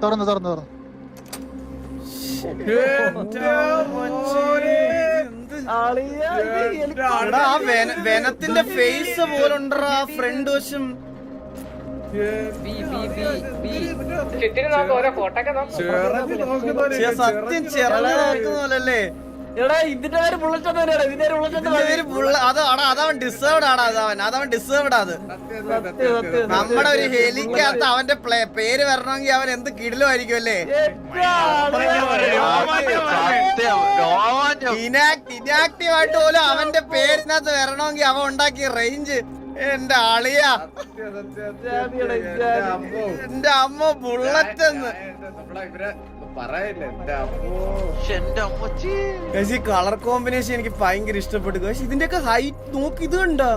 തുറന്നു വെനത്തിന്റെ ഫേസ് പോലുണ്ടാ ഫ്രണ്ട് വശം. സത്യം ചെറുതാ നോക്കുന്നല്ലേ. അതവൻ ഡിസേർവ്ഡ് ആണ്. അതവൻ ഡിസേർവ്ഡ് അത്. നമ്മുടെ ഒരു ഹെലിക്കകത്ത് അവന്റെ പേര് വരണമെങ്കിൽ അവൻ എന്ത് കിടിലുമായിരിക്കും അല്ലേ. ഇനാക്റ്റീവ് ആയിട്ട് പോലും അവന്റെ പേരിനകത്ത് വരണമെങ്കിൽ അവൻ ഉണ്ടാക്കിയ റേഞ്ച് എന്റെ അളിയാ. എന്റെ അമ്മ ബുള്ളറ്റ് കളർ കോമ്പിനേഷൻ എനിക്ക് ഭയങ്കര ഇഷ്ടപ്പെട്ടു. പക്ഷെ ഇതിന്റെ ഒക്കെ ഹൈറ്റ് നോക്കി. ഇത് കണ്ടോ?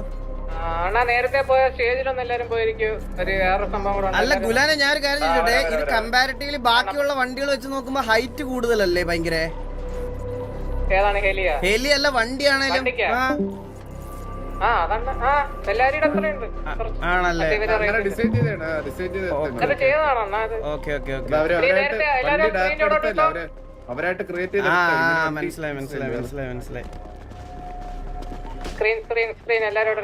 നേരത്തെ പോയ സ്റ്റേജിലൊന്നും എല്ലാരും പോയിരിക്കും. വേറെ സംഭവം അല്ല ഗുലാനെ ഞാൻ ഒരു കാര്യം ചോദിച്ചോട്ടെ. ഇത് കമ്പാരിറ്റീവ്ലി ബാക്കിയുള്ള വണ്ടികൾ വെച്ച് നോക്കുമ്പോ ഹൈറ്റ് കൂടുതലല്ലേ ഭയങ്കര? ഏതാണ് ഹെലി അല്ല വണ്ടിയാണേലും ആണല്ലേ? അവരായിട്ട് ക്രിയേറ്റ് ചെയ്ത് മനസ്സിലായി. സ്ക്രീൻ എല്ലാരും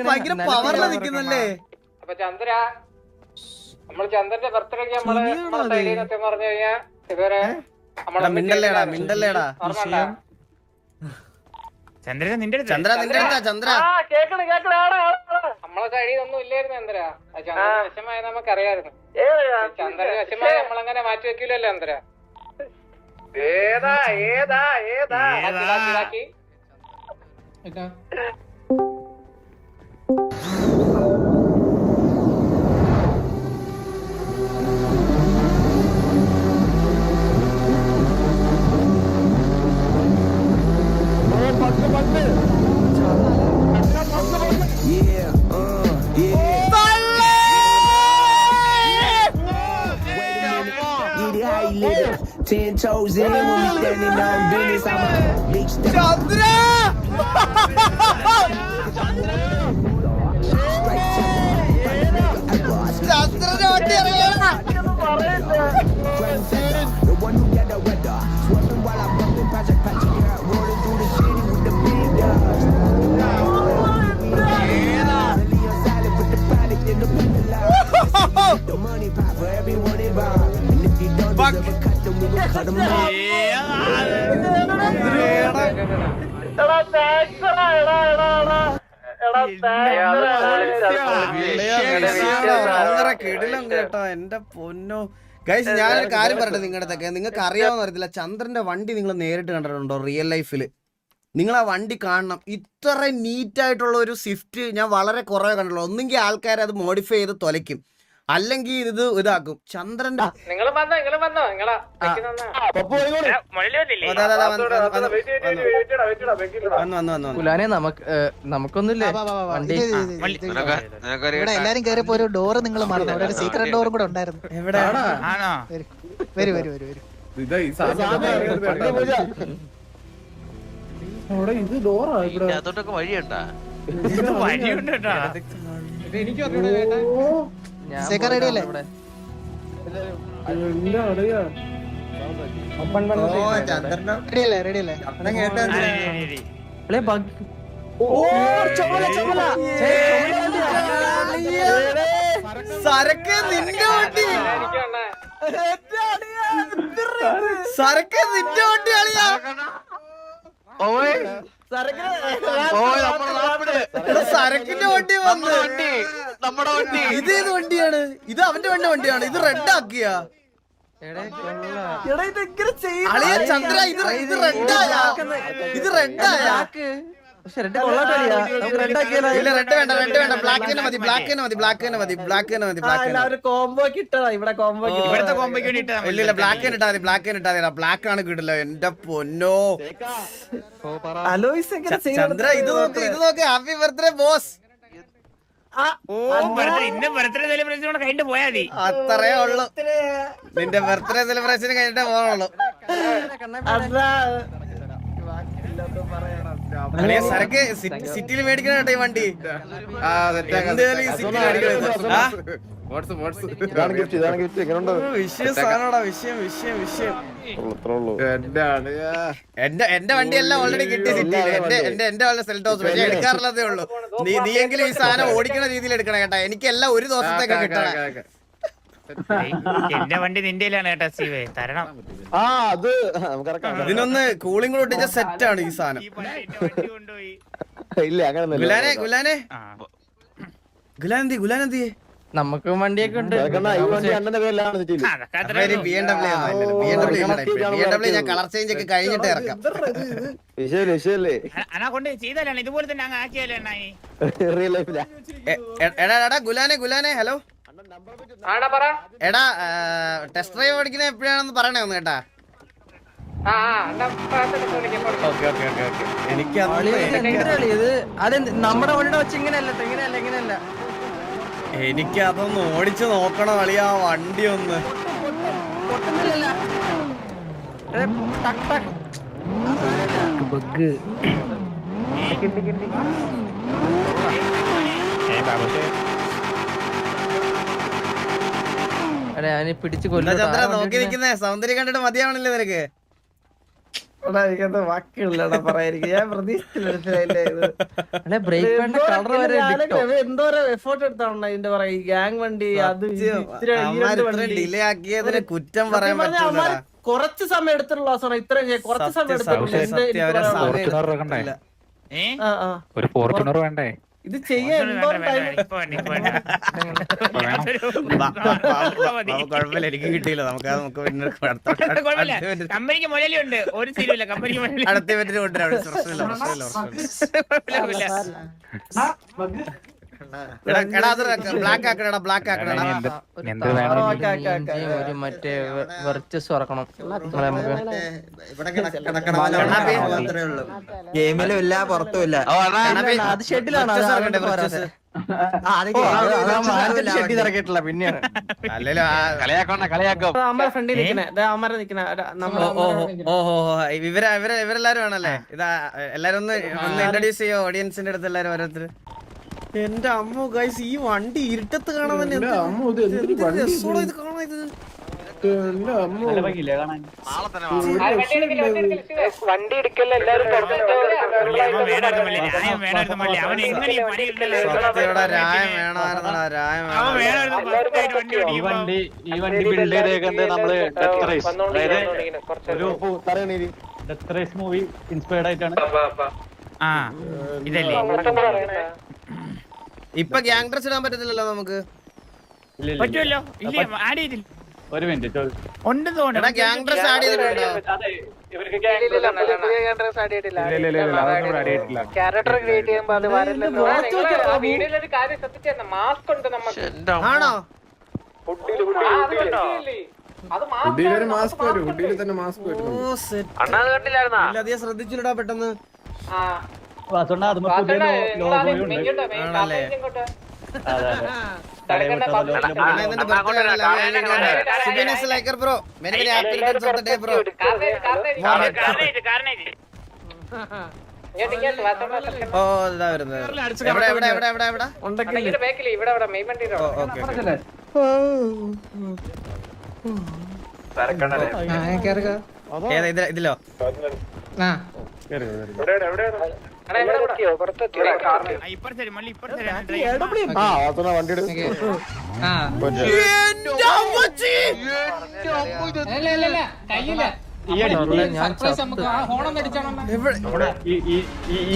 ഭയങ്കര പവറിൽ നിൽക്കുന്നല്ലേ. അപ്പൊ ചന്ദ്ര നമ്മള് ചന്ദ്രന്റെ ബർത്ത്ഡേക്ക് നമ്മള് പറഞ്ഞു കഴിഞ്ഞാൽ ഇതുവരെ മിണ്ടല്ലേടാ ചന്ദ്രൻ നിന്റെ ചന്ദ്ര നമ്മളെ സൈഡിൽ ഒന്നും ഇല്ലായിരുന്നു ചന്ദ്ര. ചന്ദ്രൻ വിഷമായ നമുക്കറിയായിരുന്നു. ചന്ദ്രന് വിഷമായ നമ്മളങ്ങനെ മാറ്റി വെക്കൂലല്ലോ Chandra. Yeah. little. 10 toes in when we standing on business. I'm a big step. The one who got the weather. Swerving while I'm bumping Patrick Patrick. Yeah, rolling through the city with the big dogs. Really on silent with the product in the line. The money pop for everyone involved. And if you don't deserve a cut, then we will cut them off. കിടിലം കേട്ടോ എന്റെ പൊന്നോ. Guys ഞാനൊരു കാര്യം പറയട്ടെ നിങ്ങളുടെ അടുത്തൊക്കെ, നിങ്ങൾക്ക് അറിയാവുന്ന അറിയത്തില്ല, ചന്ദ്രന്റെ വണ്ടി നിങ്ങൾ നേരിട്ട് കണ്ടിട്ടുണ്ടോ റിയൽ ലൈഫിൽ? നിങ്ങൾ ആ വണ്ടി കാണണം. ഇത്ര നീറ്റായിട്ടുള്ള ഒരു സ്വിഫ്റ്റ് ഞാൻ വളരെ കുറേ കണ്ടുള്ളൂ. ഒന്നെങ്കിൽ ആൾക്കാർ അത് മോഡിഫൈ ചെയ്ത് തൊലയ്ക്കും, അല്ലെങ്കിൽ ഇത് ഇതാക്കും. ചന്ദ്രന്റെ നമുക്കൊന്നുമില്ലേ ഇവിടെ എല്ലാരും കയറിയപ്പോ ഒരു ഡോറ് നിങ്ങൾ മറന്നു. അവിടെ ഒരു സീക്രട്ട് ഡോറും കൂടെ ഉണ്ടായിരുന്നു. എവിടെയാണോ? വരൂ വരൂ വരൂ വരൂ. ഇതാ ഈ സാധനം ഇത് ഡോറാ ഇവിടെ. അതോട്ടൊക്കെ വഴിയുണ്ടാ? റെഡി അല്ലേ? റെഡിയല്ലേ? റെഡിയല്ലേ? സരക്ക് നിന്റെ വണ്ടി, സരക്ക് നിന്റെ വണ്ടി അളിയാ. സരക്കിന്റെ വണ്ടി വന്ന് നമ്മുടെ വണ്ടി. ഇത് ഏത് വണ്ടിയാണ്? ഇത് അവന്റെ വണ്ടിയാണ്. ഇത് റെഡ് ആക്കിയ അളിയ ചന്ദ്ര. ഇത് റെഡായ, ഇത് റെഡായ. ഇല്ല റെഡ് വേണ്ട, റെഡ് വേണ്ട. ബ്ലാക്ക് തന്നെ മതി, ബ്ലാക്ക് തന്നെ മതി, ബ്ലാക്ക് തന്നെ മതി, ബ്ലാക്ക് തന്നെ മതി, ബ്ലാക്ക് തന്നെ. കോംബോ കിട്ടതാ ഇവിടെ. കോംബോ ഇവിടുത്തെ കോമ്പയ്ക്ക് വേണ്ടിട്ട് ഇല്ല ബ്ലാക്ക് തന്നെ ഇട്ടാ മതി, ബ്ലാക്ക് തന്നെ ഇട്ടാ മതി. ബ്ലാക്ക് ആണ് കിട്ടില്ല എന്റെ പൊന്നോ. ചന്ദ്ര ഇത് നോക്ക്, ഇത് നോക്ക്. Happy birthday boss. ഇന്ന് ബർത്ത്ഡേ സെലിബ്രേഷൻ കഴിഞ്ഞിട്ട് പോയാ മതി. അത്രേ ഉള്ളു. നിന്റെ ബർത്ത്ഡേ സെലിബ്രേഷൻ കഴിഞ്ഞിട്ടേ പോകണുള്ളൂ. സരക്ക് സിറ്റിയിൽ മേടിക്കണ കേട്ടോ ഈ വണ്ടി. എന്തായാലും ഈ സിറ്റി മേടിക്കണത് വിഷയം സാധനോടാ. വിഷയം വിഷയം വിഷയം. എന്റെ വണ്ടിയെല്ലാം ഓൾറെഡി കിട്ടി സിറ്റിയിൽ. എന്റെ വളരെ സെൽറ്റ് ഹൗസ്. പക്ഷേ എടുക്കാറുള്ളതേ ഉള്ളൂ. നീയെങ്കിലും ഈ സാധനം ഓടിക്കണ രീതിയിൽ എടുക്കണം കേട്ടാ. എനിക്കെല്ലാം ഒരു ദിവസത്തേക്ക് കിട്ടണം. എന്റെ വണ്ടി നിന്റെയിലാണ് കേട്ടാ സ്റ്റീവേ, തരണം. ഇതിനൊന്ന് കൂളിംഗ് കൂടെ ഒട്ടിച്ച സെറ്റ് ആണ് ഈ സാധനം. ഇല്ല അങ്ങനെ ഗുലാനെ ഗുലാനെ ഗുലാനെന്തി ഗുലാനെന്തി നമുക്ക് വണ്ടിയൊക്കെ ഉണ്ട്. BMW ഞാൻ കളർ ചേഞ്ച് ഒക്കെ കഴിഞ്ഞിട്ട് ഇറക്കാം. അണ്ണാ കൊണ്ട് ചെയ്താലാണ് ഇതുപോലെ തന്നെ അങ്ങ് ആക്കിയാലോ അണ്ണായി. എടാ ഗുലാനെ ഗുലാനെ ഹലോ. എടാ ടെസ്റ്റ് ഡ്രൈവ് പഠിക്കുന്ന എപ്പോഴാണെന്ന് പറയണേ ഒന്ന് കേട്ടാ. എനിക്ക് നമ്മുടെ വണ്ടിയുടെ വെച്ച് ഇങ്ങനെയല്ല. എനിക്ക് അതൊന്ന് ഓടിച്ചു നോക്കണം അളിയാ വണ്ടി ഒന്ന്. പിടിച്ചു ചന്ദ്ര നോക്കി നിൽക്കുന്നേ സൗന്ദര്യം കണ്ടിട്ട് മതിയാവണില്ലേ നിനക്ക്? വാക്കുകളില്ലടാ പറയായിരിക്കും. ഞാൻ പ്രതീക്ഷിച്ചില്ല. എന്തോരം എഫോർട്ട് എടുത്താണ് ഇതിന്റെ പറയാ. ഗ്യാങ് വണ്ടി അത് ഡിലേ ആക്കിയതിന് കുറ്റം പറയാൻ പറ്റില്ല. കുറച്ച് സമയം എടുത്തിട്ടുള്ള സാറേ. ഇത്രയും കുറച്ച് സമയം എടുത്തിട്ടില്ല. ഒരു ഫോർച്യൂണർ വേണ്ടേ ഇത് ചെയ്യാൻ കുഴപ്പമില്ല, എനിക്ക് കിട്ടിയില്ല. നമുക്ക് കമ്പനിക്ക് മുതലുണ്ട്. ഒരു സീരിയല്ല കമ്പനിക്ക് അടുത്ത പറ്റി കൊണ്ടുവരാം. ബ്ലാക്ക് ആക്കണടാ, ബ്ലാക്ക് ആക്കണടാ. ഒരു മറ്റേ വെർച്ചസ് തുറക്കണം. ഗെയിമിലും ഇല്ല പുറത്തും ഇല്ല. അത് ഷെഡിലാണ്. പിന്നെയാണ് അല്ലല്ലോ അമ്മ ഫ്രണ്ടിൽ നിൽക്കണേ അമ്മ നിൽക്കണേ ഇവരെല്ലാരും ആണല്ലേ ഇതാ എല്ലാരും ഒന്ന് ഇൻട്രൊഡ്യൂസ് ചെയ്യോ ഓഡിയൻസിന്റെ അടുത്ത് എല്ലാരും ഓരോരുത്തർ. എന്റെ അമ്മ ഗൈസ് ഈ വണ്ടി ഇരുട്ടത്ത് കാണാൻ തന്നെ എന്ത് രസമുള്ള ഇത് കാണാൻ ഇത്. വണ്ടി എടുക്കല്ല എല്ലാരും സത്യയുടെ രായം വേണമായിരുന്നടാ രായം മൂവി ഇൻസ്പയർഡ് ആയിട്ടാണ്. ഇപ്പൊ ഗ്യാങ് ഡ്രസ് ഇടാൻ പറ്റത്തില്ലല്ലോ നമുക്ക്. പറ്റുമല്ലോ ഇല്ല ആഡ് ചെയ്തില്ല. ഒരു മിനിറ്റ് ഉണ്ടെന്ന് തോന്നുന്നു. ഗ്യാങ് ഡ്രസ് ആഡ് ചെയ്തിട്ടുണ്ടോ? ക്യാരക്ടർ ക്രിയേറ്റ് ചെയ്യുമ്പോ അത് വീഡിയോയിലൊരു കാര്യം ശ്രദ്ധിച്ചായിരുന്നു, മാസ്ക് ഉണ്ട് നമുക്ക്. ആണോ? ഹുഡിയിലൊരു മാസ്ക് വരും, ഹുഡിയിൽ തന്നെ മാസ്ക് വരും. അധികം ശ്രദ്ധിച്ചില്ലടാ പെട്ടെന്ന്. Bro many happy returns of the day bro. ഓ ഇതാ വരുന്നത്. എവിടെ എവിടെ എവിടെ എവിടെ എവിടെ ഏതാ ഇതിലോ?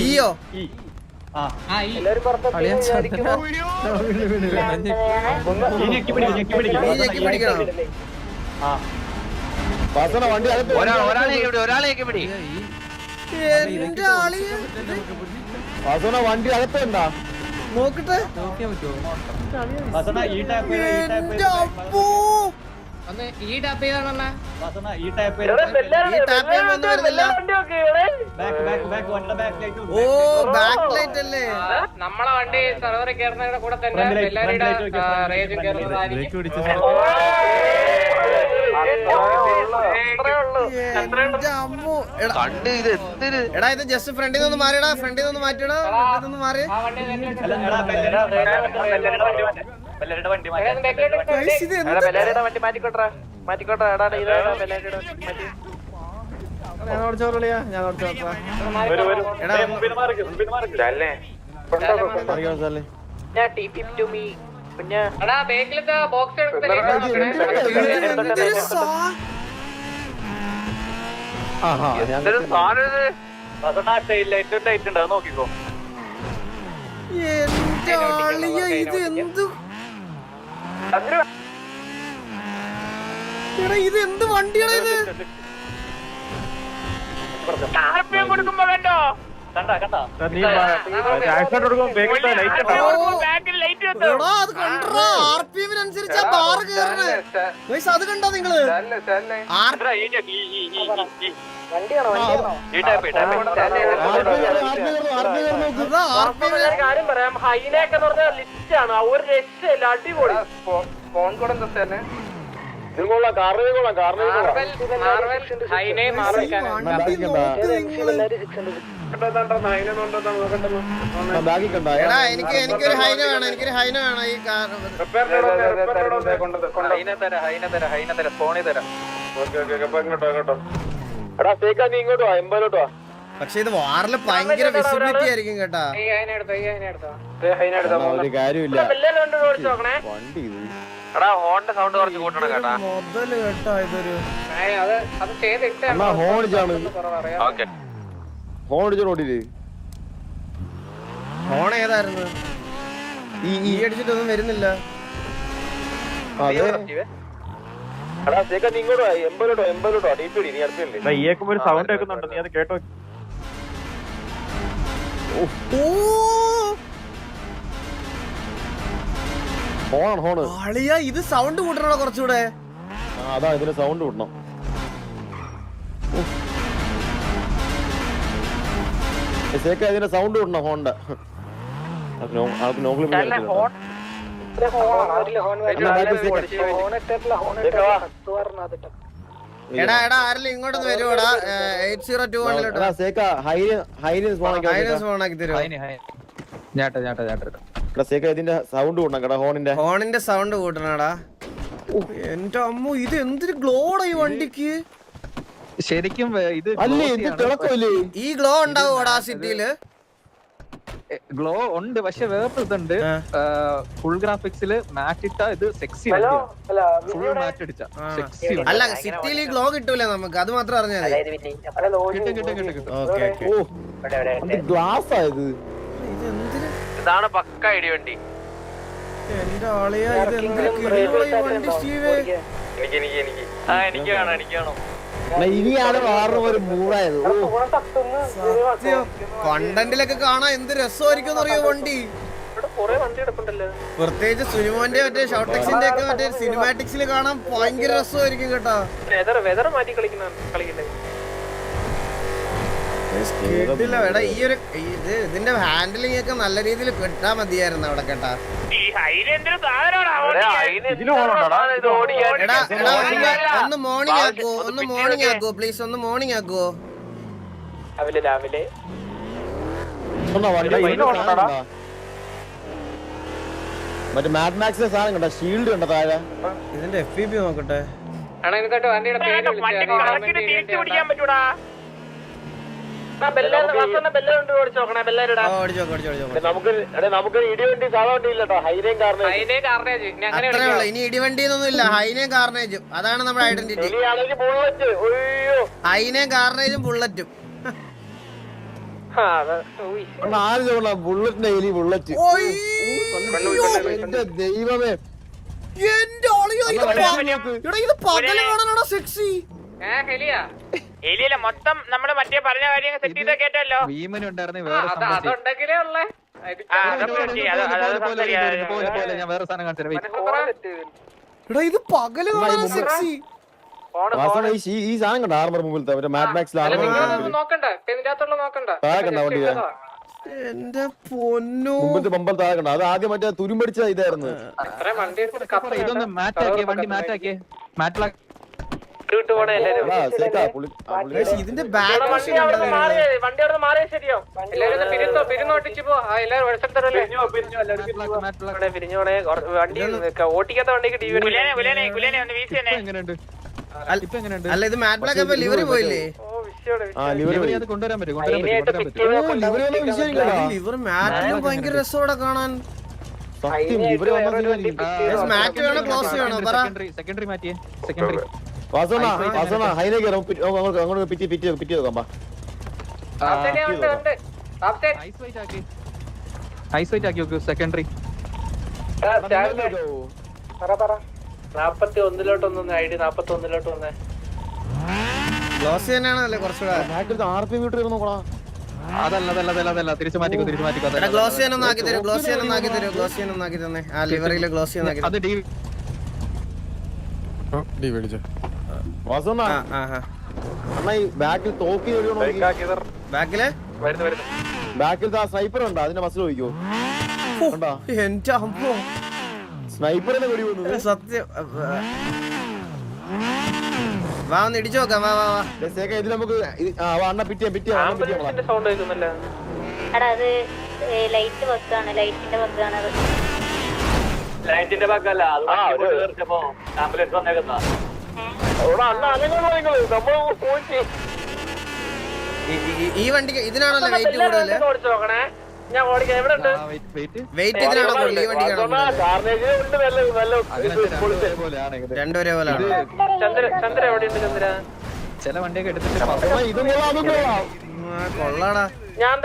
ഈയോ വണ്ടി അകത്തുണ്ടാ നോക്കട്ടെ. ഈ ടാപ്പ് ചെയ്താണോ ഓ ബാക്ക് ലൈറ്റ് അല്ലേ? നമ്മളെ വണ്ടി സർവർ കയറുന്നതിന്റെ കൂടെ തന്നെ എല്ലാവരുടെ റേജ് കയറുന്നതായിരിക്കും. എടാ ഇത് ജസ്റ്റ് ഫ്രണ്ടിൽ നിന്ന് മാറിയടാ, ഫ്രണ്ടിൽ നിന്ന് മാറ്റിയടാ, ഫ്രണ്ടിൽ മാറി. നോക്കിക്കോ ഇത് എന്ത് ഇത് എന്ത് വണ്ടിയാണോ ഇത്? കൊടുക്കുമ്പോ വേണ്ടോ ആർപിഎമ്മിനനുസരിച്ചാ ബാർ കേറണേ. അത് കണ്ടോ നിങ്ങള്? കാര്യം പറയാം, ഹൈനൊക്കെ പറഞ്ഞ ലിസ്റ്റ് ആണ്, ഒരു രക്ഷയില്ല, അടിപൊളി. ഫോൺ കൂടെ എന്താ തന്നെ എനിക്കൊരു ഹൈന വേണം, എനിക്കൊരു ഹൈന വേണം ഈ കാർ. പക്ഷെ ഇത് വാറില് ഭയങ്കര വിസിബിലിറ്റി ആയിരിക്കും കേട്ടാ. ഒരു കാര്യമില്ല വണ്ടി ഹോണിന്റെ സൗണ്ട് കുറച്ച് കൂട്ടണം കേട്ടാ. മുതല് കേട്ടാ ഇതൊരു ഹോൺ ഇതാണ്. ഹോൺ ഇടിച്ച റോഡില് ഹോൺ ഏതായിരുന്നു? ഈ അടിച്ചിട്ടൊന്നും വരുന്നില്ല. ഒരു സൗണ്ട് കേൾക്കുന്നുണ്ട്, നീ അത് കേട്ടോ? അളിയാ ഇത് സൗണ്ട് കൂട്ടണോ കുറച്ചുകൂടെ? അതാ ഇതിന് സൗണ്ട് കൂട്ടണം. ഇതിന്റെ സൗണ്ട് കൂട്ടണം ഹോണ്ട. ആൾക്ക് നോബിൾ എടാ ആരെങ്കിലും ഇങ്ങോട്ടൊന്ന് വരുവോടാ 8021 ഫോണാക്കി തരുമോ? ഇതിന്റെ സൗണ്ട് കൂട്ടണം കേട്ടോ, ഹോണിന്റെ സൗണ്ട് കൂട്ടണടാ. എന്റെ അമ്മ, ഇത് എന്തൊരു ഗ്ലോടാ ഈ വണ്ടിക്ക്. ശരിക്കും ഇത് ഈ ഗ്ലോ ഉണ്ടാവോടാ സിറ്റിയില്? ഗ്ലോ ഉണ്ട്, പക്ഷെ വേറെ ഇതുണ്ട്. ഫുൾ ഗ്രാഫിക്സില് മാറ്റ് ഇട്ട ഇത് സെക്സി, ഫുൾ മാറ്റ് അടിച്ച സെക്സി. അല്ല, സിറ്റിയിൽ ഗ്ലോ കിട്ടൂല നമുക്ക്, അത് മാത്രം അറിഞ്ഞാൽ ഗ്ലാസ് ആയത്. ഇതാണ് പക്ക ഐഡി വണ്ടി. എന്റെ ആളിയാ, ഇത് എന്തൊരു വണ്ടി സ്റ്റീവേ. എനിക്ക് കാണാം. ഇനിയാണ് വേറെ ഒരു മൂടായത്. കണ്ടന്റിലൊക്കെ കാണാൻ എന്ത് രസമായിരിക്കും അറിയോ വണ്ടി. പ്രത്യേകിച്ച് സുനിമോന്റെ മറ്റേ ഷോർട്ടെക്സിന്റെ ഒക്കെ മറ്റേ സിനിമാറ്റിക്സിൽ കാണാൻ ഭയങ്കര രസമായിരിക്കും കേട്ടോ. എടാ, ഈ ഒരു ഇതിന്റെ ഹാൻഡിലിംഗ് ഒക്കെ നല്ല രീതിയിൽ കിട്ടാൻ മതിയായിരുന്നു അവിടെ കേട്ടാ. ഒന്ന് മോർണിംഗ് ആക്കുവോ പ്ലീസ്, ഒന്ന് മോർണിംഗ് ആക്കുവോ? രാവിലെ മറ്റേ മാഡ് മാക്സിലെ സാധനം കണ്ടോ, ഷീൽഡ് കണ്ടോ താഴെ? ഇതിന്റെ FPP നോക്കട്ടെ. ഇനി ഇടിവണ്ടിന്നൊന്നും ഇല്ല, ഹൈനയും കാർണേജും. അതാണ് നമ്മുടെ ഐഡന്റിറ്റി. ഹൈനയും കാർണേജും ബുള്ളറ്റും. ബുള്ളറ്റിന്റെ എലി ബുള്ളറ്റ്. ദൈവമേ, ഇത് പകല് കാണാനാണോ സെക്സി? മൊത്തം നമ്മുടെ മറ്റേ പറഞ്ഞ കാര്യങ്ങൾ സെറ്റ് ചെയ്ത കേട്ടല്ലോ. ഇത് പകല് കാണാൻ സെക്സി. ഈ സാധനം കണ്ട ആർമർ മുമ്പിലത്തെ മാഡ് മാക്സിൽ എന്റെ പൊന്നോ, മുമ്പത്തെ ബമ്പൽ താഴെ കണ്ട. അത് ആദ്യം മറ്റേ തുരുമ്പടിച്ച ഇതായിരുന്നു. ഇതൊന്ന് മാറ്റാക്കിയേ, വണ്ടി മാറ്റാക്കിയേ, മാറ്റിലാക്കി. ഇതിന്റെ ബാക്ക് ഓട്ടിക്കാത്ത വണ്ടിക്ക് അല്ല, ഇത് മാറ്റ് ബ്ലാക്ക് അപ്പൊ ലിവറി പോയില്ലേ? കൊണ്ടുവരാൻ പറ്റും. ലിവർ മാറ്റിലും ഭയങ്കര രസോടെ കാണാൻ. മാറ്റ് വേണോ ക്ലോസ് വേണോ പറ? സെക്കൻഡറി മാറ്റിയേ, സെക്കൻഡറി. അങ്ങോട്ട് പിറ്റി നോക്കാം. ഐസ് വെയിറ്റ് ആക്കി നോക്കൂ സെക്കൻഡറി. 41 ഐഡി 41 വന്നേ. ക്ലോസ് ചെയ്യാനാണല്ലേ കുറച്ചുകൂടെ. അതല്ല തിരിച്ചു മാറ്റിക്കോ. ഗ്ലോസ് ചെയ്യാനൊന്നും ആക്കി തരും, ഗ്ലോസ് ചെയ്യാനൊന്നും ആക്കി തന്നെ. ആ ലിവറിയില് ഗ്ലോസ് ചെയ്യാൻ ബാക്കിൽ സ്നൈപ്പർ ഉണ്ടോ? അതിന്റെ മസിൽ നോക്കിയോ? എന്റെ അമ്മോ, സ്നൈപ്പറിനെ വെടി വന്നു. സത്യം. വാ ഒന്ന് ഇടിച്ചു നോക്കാം. വാ ഇതിൽ നമുക്ക് അണ്ണ പിറ്റിയ സൗണ്ട് കേൾക്കുന്നില്ല. ലൈറ്റിന്റെ ബഗ്ഗല്ല, ആംബുലൻസ് വന്നേക്കുന്ന. ഈ വണ്ടിക്ക് ഇതിനാണല്ലോ വെയിറ്റ് കൂടുതൽ. ഞാൻ ഓടിക്കാം. എവിടെ ഉണ്ട് വെയിറ്റ്? ഇതിനാണോ കൂടുതൽ? ഈ വണ്ടിക്കാണോ? രണ്ടും ഒരേപോലെയാണ്. ചന്ദ്ര എവിടെയുണ്ട്? ചന്ദ്ര ചില വണ്ടിയൊക്കെ എടുത്തിട്ട് കൊള്ളാടാ. ഞാൻ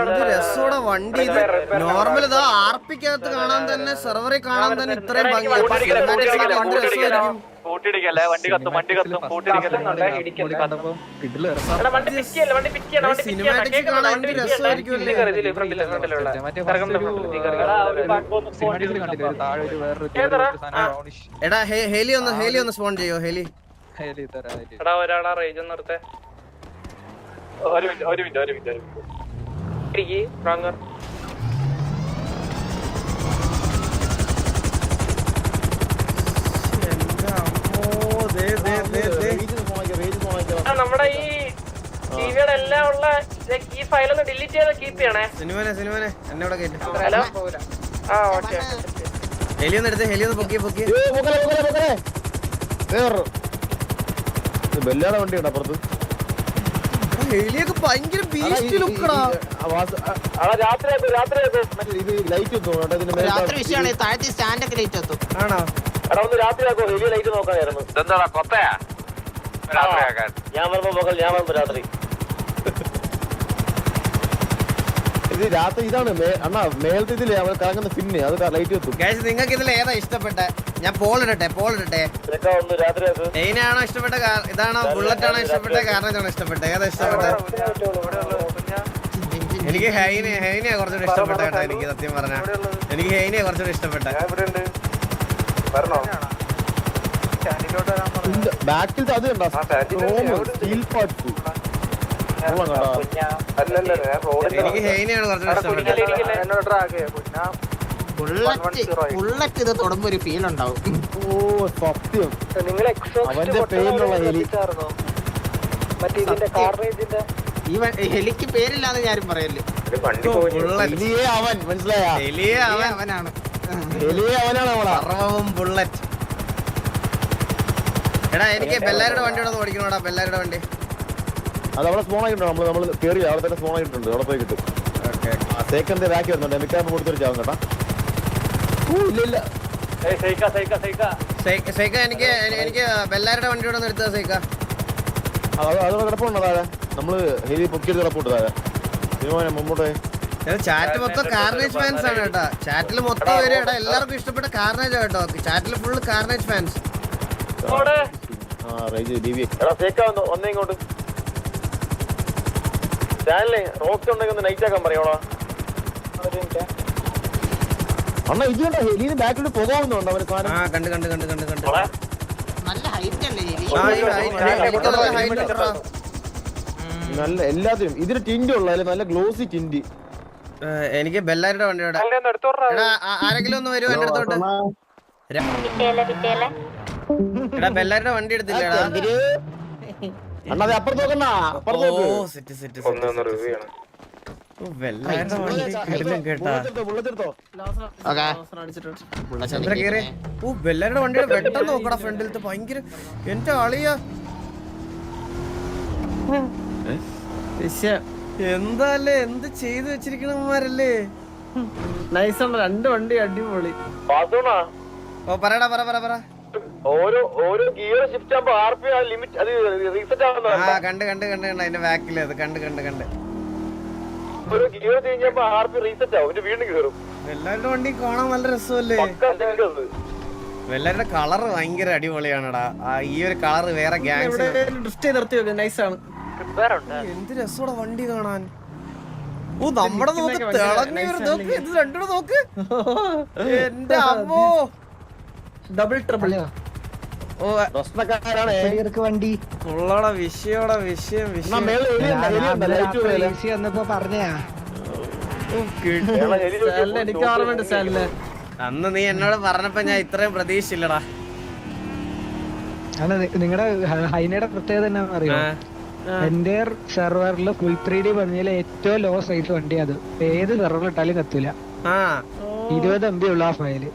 എന്ത് രസോടെ വണ്ടി. ഇത് നോർമൽ ഇതാ ആർപിക്കകത്ത് കാണാൻ തന്നെ, സെർവറിൽ കാണാൻ തന്നെ ഇത്രയും ഭംഗിയായിരിക്കും. സിനിമാറ്റിക്സ് കാണാൻ എന്ത് രസമായിരിക്കുമല്ലേ. എടാ ഹേലി ഒന്ന് സ്പോൺ ചെയ്യോ? ഹേലി ഒരാളാ റേജ് നിർത്തേ. ഒരു മിനിറ്റ് എല്ലാം ഉള്ള ഈ ഫയലൊന്ന് ഡിലീറ്റ് ചെയ്ത് കീപ്പ് ചെയ്യണേ. സിനിമനെ എന്നോട് കേട്ടു. ഹലോ ആ ഓക്കെ. ഹെലിയൊന്ന് എടുത്ത് ഹെലിയൊന്ന് പൊക്കി ബെല്ലാടെ വണ്ടി ഉണ്ടോ അപ്പുറത്ത്? ഹെലിയൊക്കെ ഭയങ്കര ബീസ്റ്റ് ലുക്കടാ. ലൈറ്റ് രാത്രി വിഷയമാണ് താഴത്തെ സ്റ്റാൻഡൊക്കെ ലൈറ്റ് എത്തും. ആണോ? എടാ ഒന്ന് രാത്രിയാക്കോ, ഹെലി ലൈറ്റ് നോക്കാനായിരുന്നു. എന്താടാ കൊത്തയാ രാത്രിയാക്കാൻ? ഞാൻ വരുമ്പോ രാത്രി ഇത് രാത്രി ഇതാണ് അണ്ണാ മേലത്തെ ഇതില്ലേ അവർ കറങ്ങുന്ന പിന്നെ അത് ലൈറ്റ് എത്തും. ഗൈസ് നിങ്ങൾക്ക് ഇതിൽ ഏതാ ഇഷ്ടപ്പെട്ടെ? ഞാൻ പോൾ ഇടട്ടെ. ഒന്ന് രാത്രിയാക്കോ. എയിനാണോ ഇഷ്ടപ്പെട്ട? ഇതാണോ ബുള്ളറ്റ് ആണോ ഇഷ്ടപ്പെട്ട? കാരണത്താണോ ഇഷ്ടപ്പെട്ടെ? ഏതാ ഇഷ്ടപ്പെട്ടെ? എനിക്ക് ഹൈനെയാ കുറച്ചുകൂടി ഇഷ്ടപ്പെട്ട കേട്ടോ. എനിക്ക് സത്യം പറഞ്ഞാ എനിക്ക് ഹൈനെയാ കുറച്ചുകൂടി ഇഷ്ടപ്പെട്ടെ. ബാക്കിലത്തെ അത് കണ്ടോ? Steel parts. എനിക്ക് ഹൈനെയാണ് കുറച്ചുകൂടി ഇഷ്ടപ്പെട്ടത്. ബുള്ളറ്റ് ഇത് തൊടുമ്പോ ഒരു ഫീൽ ഉണ്ടാവും. ഓ സത്യം. അവന്റെ പേരിലുള്ള ഹെലി. ഈ ഹെലിക്ക് പേരില്ലാന്ന് ഞാനും പറയല്ലേ. ഹെലിയെ അവൻ മനസ്സിലായാ? അവനാണ്. ഹെലിയെ അവനാണ് നമ്മളാ. ബുള്ളറ്റ്. എടാ എനിക്ക് ബെല്ലാരുടെ വണ്ടി ഇവിടെ ഓടിക്കണോടാ. ബെല്ലാരുടെ വണ്ടി അത് അവിടെ സ്പോൺ ആയിട്ടുണ്ട്. നമ്മള് കയറി അവിടെ തന്നെ സ്പോൺ ആയിട്ടുണ്ട്. അവിടെ പോയി കിട്ടും. സേക്കന്റെ ബാക്കി വരുന്നുണ്ട്. മിക്കാറും കൊടുത്തൊരു ചാവും കേട്ടാ. ഇല്ല സൈക്ക എനിക്ക് ബെല്ലാരുടെ വണ്ടി ഇവിടെ എടുത്തത് സൈക്ക. അതവിടെ കിടപ്പുണ്ടോ താഴെ? നമ്മള് ഹെലി പൊക്കിയത് കിടപ്പുണ്ട് താഴെ. മുമ്പോട്ടേ ചാറ്റ് മൊത്തം കാർനേജ് ഫാൻസ് ആണ് കേട്ടോ. ചാറ്റിൽ മൊത്തം വരും. എടാ എല്ലാവർക്കും ഇഷ്ടപ്പെട്ട കാർനേജ് കേട്ടോ. ചാറ്റിൽ ഫുള്ള് കാർനേജ് ഫാൻസ്. ഒന്നേങ്ങോട്ട് റോക്സ് ഉണ്ടെങ്കിൽ നൈറ്റ് ആക്കാൻ പറയോളാ. അണ്ണാ ഇത് കണ്ടോ? ഹെലിന് ബാക്കിലോട്ട് പോകാവുന്നുണ്ടോ അവര്? കണ്ട് നല്ല ഹൈറ്റ് അല്ലേ ഹെലി? നല്ല എല്ലാത്തിനും ഇതിന് ടിൻഡ് ഉള്ള നല്ല ഗ്ലോസി ടിൻഡ്. എനിക്ക് ബെല്ലാരുടെ വണ്ടി ഇവിടെ. ആരെങ്കിലും ഒന്ന് വരുമോ എന്റെ അടുത്തോട്ട്? എടാ ബെല്ലാരുടെ വണ്ടി എടുത്തില്ലടാ. അണ്ണാ അപ്പുറത്ത് നോക്കണ്ട. ബെല്ലാരുടെ വണ്ടിയുടെ പെട്ടെന്ന് നോക്കടാ ഫ്രണ്ടിലത്തെ. ഭയങ്കര എന്റെ ആളിയാ. എന്താല്ലേ എന്ത് ചെയ്തു വെച്ചിരിക്കണമാരല്ലേ. നൈസാണ്. രണ്ട് വണ്ടി അടിപൊളി. ഓ പറയടാ പറ. ഓരോ ഗിയർ ഷിഫ്റ്റ് ആകുമ്പോ ആർപി ലിമിറ്റ് അത് റീസെറ്റ് ആവുന്നു. കണ്ട് അതിന്റെ ബാക്കിൽ അത് കണ്ട് ഒരു ഗിയർ ചേഞ്ച് ചെയ്യുമ്പോ ആർപി റീസെറ്റ് ആവും. വീണ്ടും കയറും. എല്ലാവരുടെ വണ്ടി കാണാൻ നല്ല രസമല്ലേ. എല്ലാവരുടെ കളർ ഭയങ്കര അടിപൊളിയാണെടാ. ഈ ഒരു കളർ വേറെ ഗാങ്സ് എന്ത് രസോടെ വണ്ടി കാണാൻ. ഓ നമ്മുടെ നോക്ക് തിളങ്ങി നോക്ക്. ഇത് രണ്ടൂടെ നോക്ക്. എന്റെ അമ്മോ ഡബിൾ ട്രിപ്പിൾ. ഓ വണ്ടി ഉള്ളോടെ വിഷയം. അന്ന് നീ എന്നോട് പറഞ്ഞപ്പോ ഞാൻ ഇത്രയും പ്രതീക്ഷിച്ചില്ലടാ. നിങ്ങളുടെ ഹൈനയുടെ പ്രത്യേകത എന്നാ അറിയോ? എന്റെ സെർവറിൽ ഫുൾ 3D പറഞ്ഞാൽ ഏറ്റവും ലോ സൈസ് വണ്ടി. അത് ഏത് സെർവറിൽ ഇട്ടാലും കത്തൂല. 20 MB ഉള്ള ആ ഫയല്.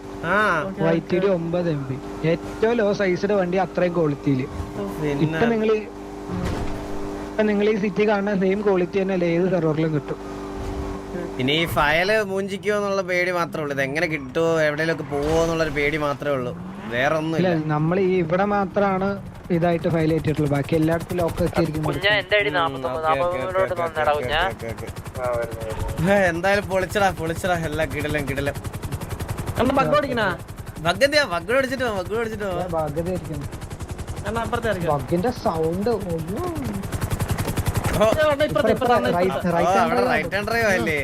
YTD 9 MB. ഏറ്റവും ലോ സൈസിന്റെ വണ്ടി അത്രയും ക്വാളിറ്റിയില്. ഇപ്പൊ നിങ്ങൾ ഈ സിറ്റി കാണുന്ന സെയിം ക്വാളിറ്റി തന്നെ ഏത് സെർവറിലും കിട്ടും. ഇനി ഈ ഫയല് മൂഞ്ചിക്കോ എന്നുള്ള പേടി മാത്രമേ ഉള്ളൂ. ഇത് എങ്ങനെ കിട്ടുമോ എവിടെയെങ്കിലും ഒക്കെ പോവോ എന്നുള്ളൊരു പേടി മാത്രമേ ഉള്ളൂ. വേറെ ഒന്നും ഇല്ല. നമ്മൾ ഈ ഇവിടെ മാത്രമാണ് ഇതായിട്ട് ഫയൽ ഏറ്റിട്ടുള്ളൂ. ബാക്കി എല്ലായിടത്തും ലോക്ക് വെച്ചിരിക്കും. എന്തായാലും പൊളിച്ചടാ എല്ലാം കിടലും. ബഗ്ഗിന്റെ സൗണ്ട് റൈറ്റ് ഹാൻഡ് ഡ്രൈവ് അല്ലേ?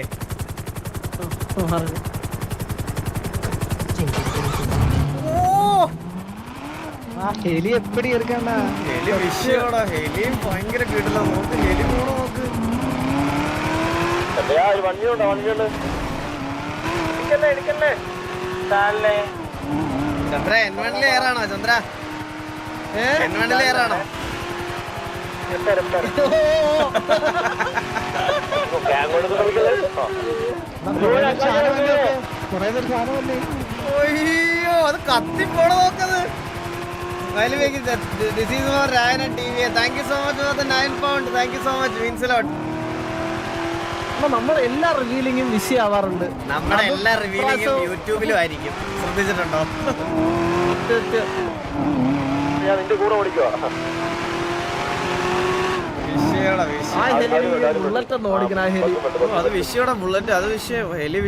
ഹെലി എപ്പടി എടുക്കണ്ട. ഹെലി വിഷയോടാ. ഹെലിയും ഭയങ്കര കിടില. നോക്ക് ഹെലി പോണോ നോക്ക്. ചന്ദ്ര N1 ലെയറാണോ? ചന്ദ്ര N1 ലെയറാണോ? അയ്യോ അത് കത്തിപ്പോണ നോക്കത്. This is for Ryan and TV. Thank you so much for the 9 pound. Thank you so much. Means a lot. നമ്മൾ എല്ലാ റിവീലിംഗും മിസ് ആവാറുണ്ട്. നമ്മുടെ എല്ലാ റിവീലിംഗും യൂട്യൂബിലും ആയിരിക്കും. ശ്രദ്ധിച്ചിട്ടുണ്ടോ? ഞാൻ നിന്റെ കൂടെ ഓടിക്കുവാ. ബുള്ളറ്റ് ഒന്ന് ഓടിക്കണ അത് വിഷയോടെ ബുള്ളറ്റ് അത് വിഷയം ഹെലി